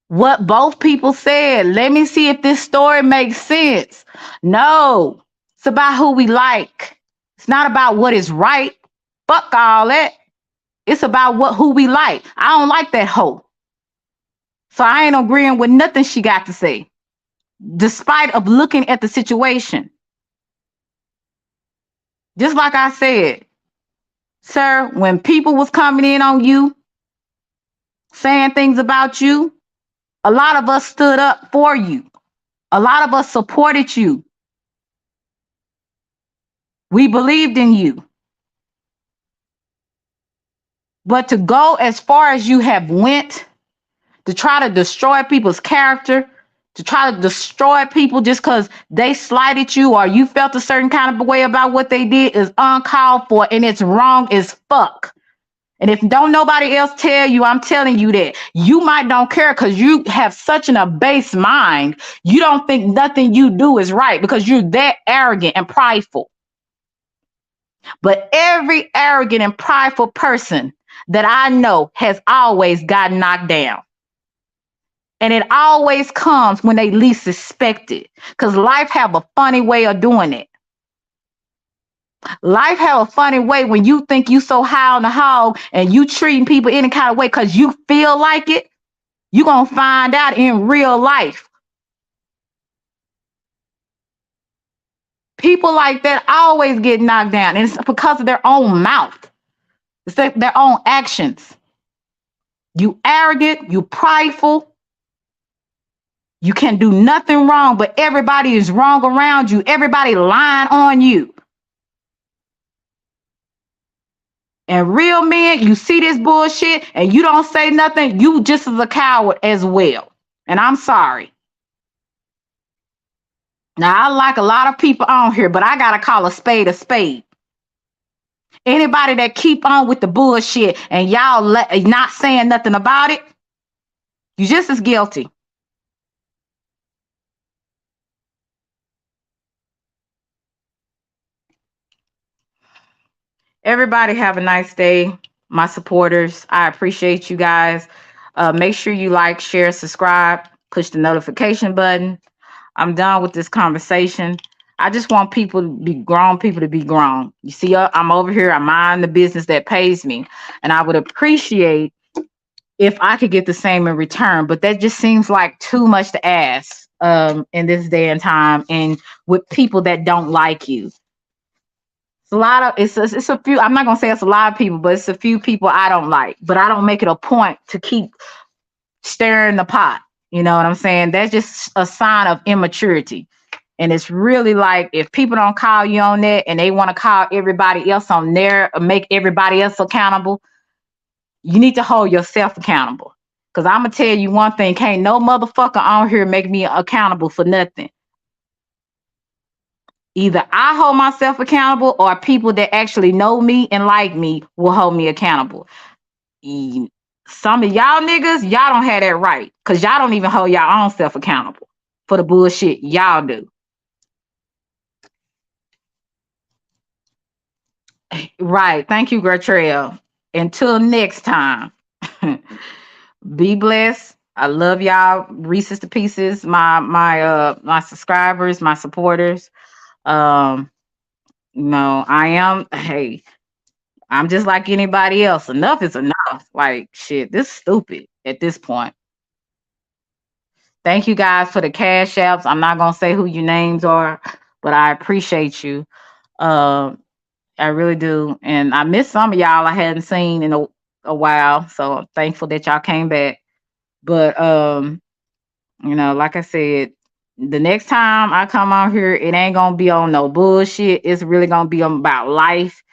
what both people said. Let me see if this story makes sense. No, it's about who we like. It's not about what is right. Fuck all that. It's about who we like. I don't like that hoe. So I ain't agreeing with nothing she got to say, despite of looking at the situation. Just like I said, sir, when people was coming in on you, saying things about you, a lot of us stood up for you. A lot of us supported you. We believed in you. But to go as far as you have went, to try to destroy people's character, to try to destroy people just because they slighted you or you felt a certain kind of way about what they did is uncalled for, and it's wrong as fuck. And if don't nobody else tell you, I'm telling you that you might don't care because you have such an abased mind. You don't think nothing you do is right because you're that arrogant and prideful. But every arrogant and prideful person that I know has always gotten knocked down. And it always comes when they least expect it. Because life have a funny way of doing it. Life have a funny way when you think you so high on the hog and you treating people any kind of way because you feel like it, you're going to find out in real life. People like that always get knocked down, and it's because of their own mouth. It's their own actions. You arrogant, you prideful. You can do nothing wrong, but everybody is wrong around you. Everybody lying on you. And real men, you see this bullshit and you don't say nothing, you just as a coward as well. And I'm sorry. Now, I like a lot of people on here, but I got to call a spade a spade. Anybody that keep on with the bullshit and y'all not saying nothing about it, you just as guilty. Everybody have a nice day. My supporters, I appreciate you guys. Make sure you like, share, subscribe, push the notification button. I'm done with this conversation. I just want people to be grown. You see, I'm over here. I mind the business that pays me. And I would appreciate if I could get the same in return. But that just seems like too much to ask in this day and time, and with people that don't like you. It's a few. I'm not gonna say it's a lot of people, but it's a few people I don't like. But I don't make it a point to keep stirring the pot. You know what I'm saying? That's just a sign of immaturity. And it's really like if people don't call you on that and they want to call everybody else on there or make everybody else accountable, you need to hold yourself accountable. Because I'm gonna tell you one thing: can't no motherfucker on here make me accountable for nothing. Either I hold myself accountable or people that actually know me and like me will hold me accountable. Some of y'all niggas, y'all don't have that right because y'all don't even hold y'all own self accountable for the bullshit y'all do. Right. Thank you, Gertrude. Until next time, be blessed. I love y'all. Reese's to pieces. My subscribers, my supporters. No, I am. Hey, I'm just like anybody else. Enough is enough. Like shit, this is stupid at this point. Thank you guys for the cash apps. I'm not gonna say who your names are, but I appreciate you. I really do. And I miss some of y'all I hadn't seen in a while. So I'm thankful that y'all came back. But like I said, the next time I come on here, it ain't gonna be on no bullshit. It's really gonna be about life,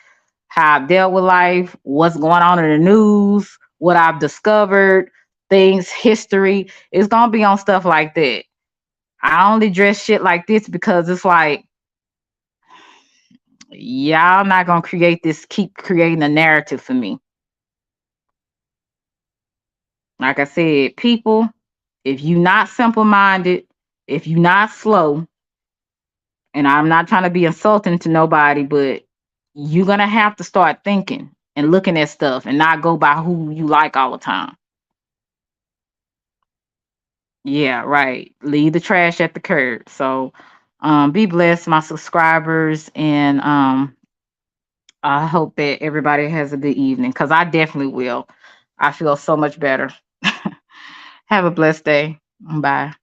how I've dealt with life, what's going on in the news, what I've discovered, things, history. It's gonna be on stuff like that. I only dress shit like this because it's like y'all not gonna keep creating a narrative for me. Like I said, people, if you not simple-minded, if you not slow, and I'm not trying to be insulting to nobody, but you're gonna have to start thinking. and looking at stuff and not go by who you like all the time. Yeah, right. Leave the trash at the curb. So be blessed, my subscribers, and I hope that everybody has a good evening because I definitely will. I feel so much better. Have a blessed day. Bye.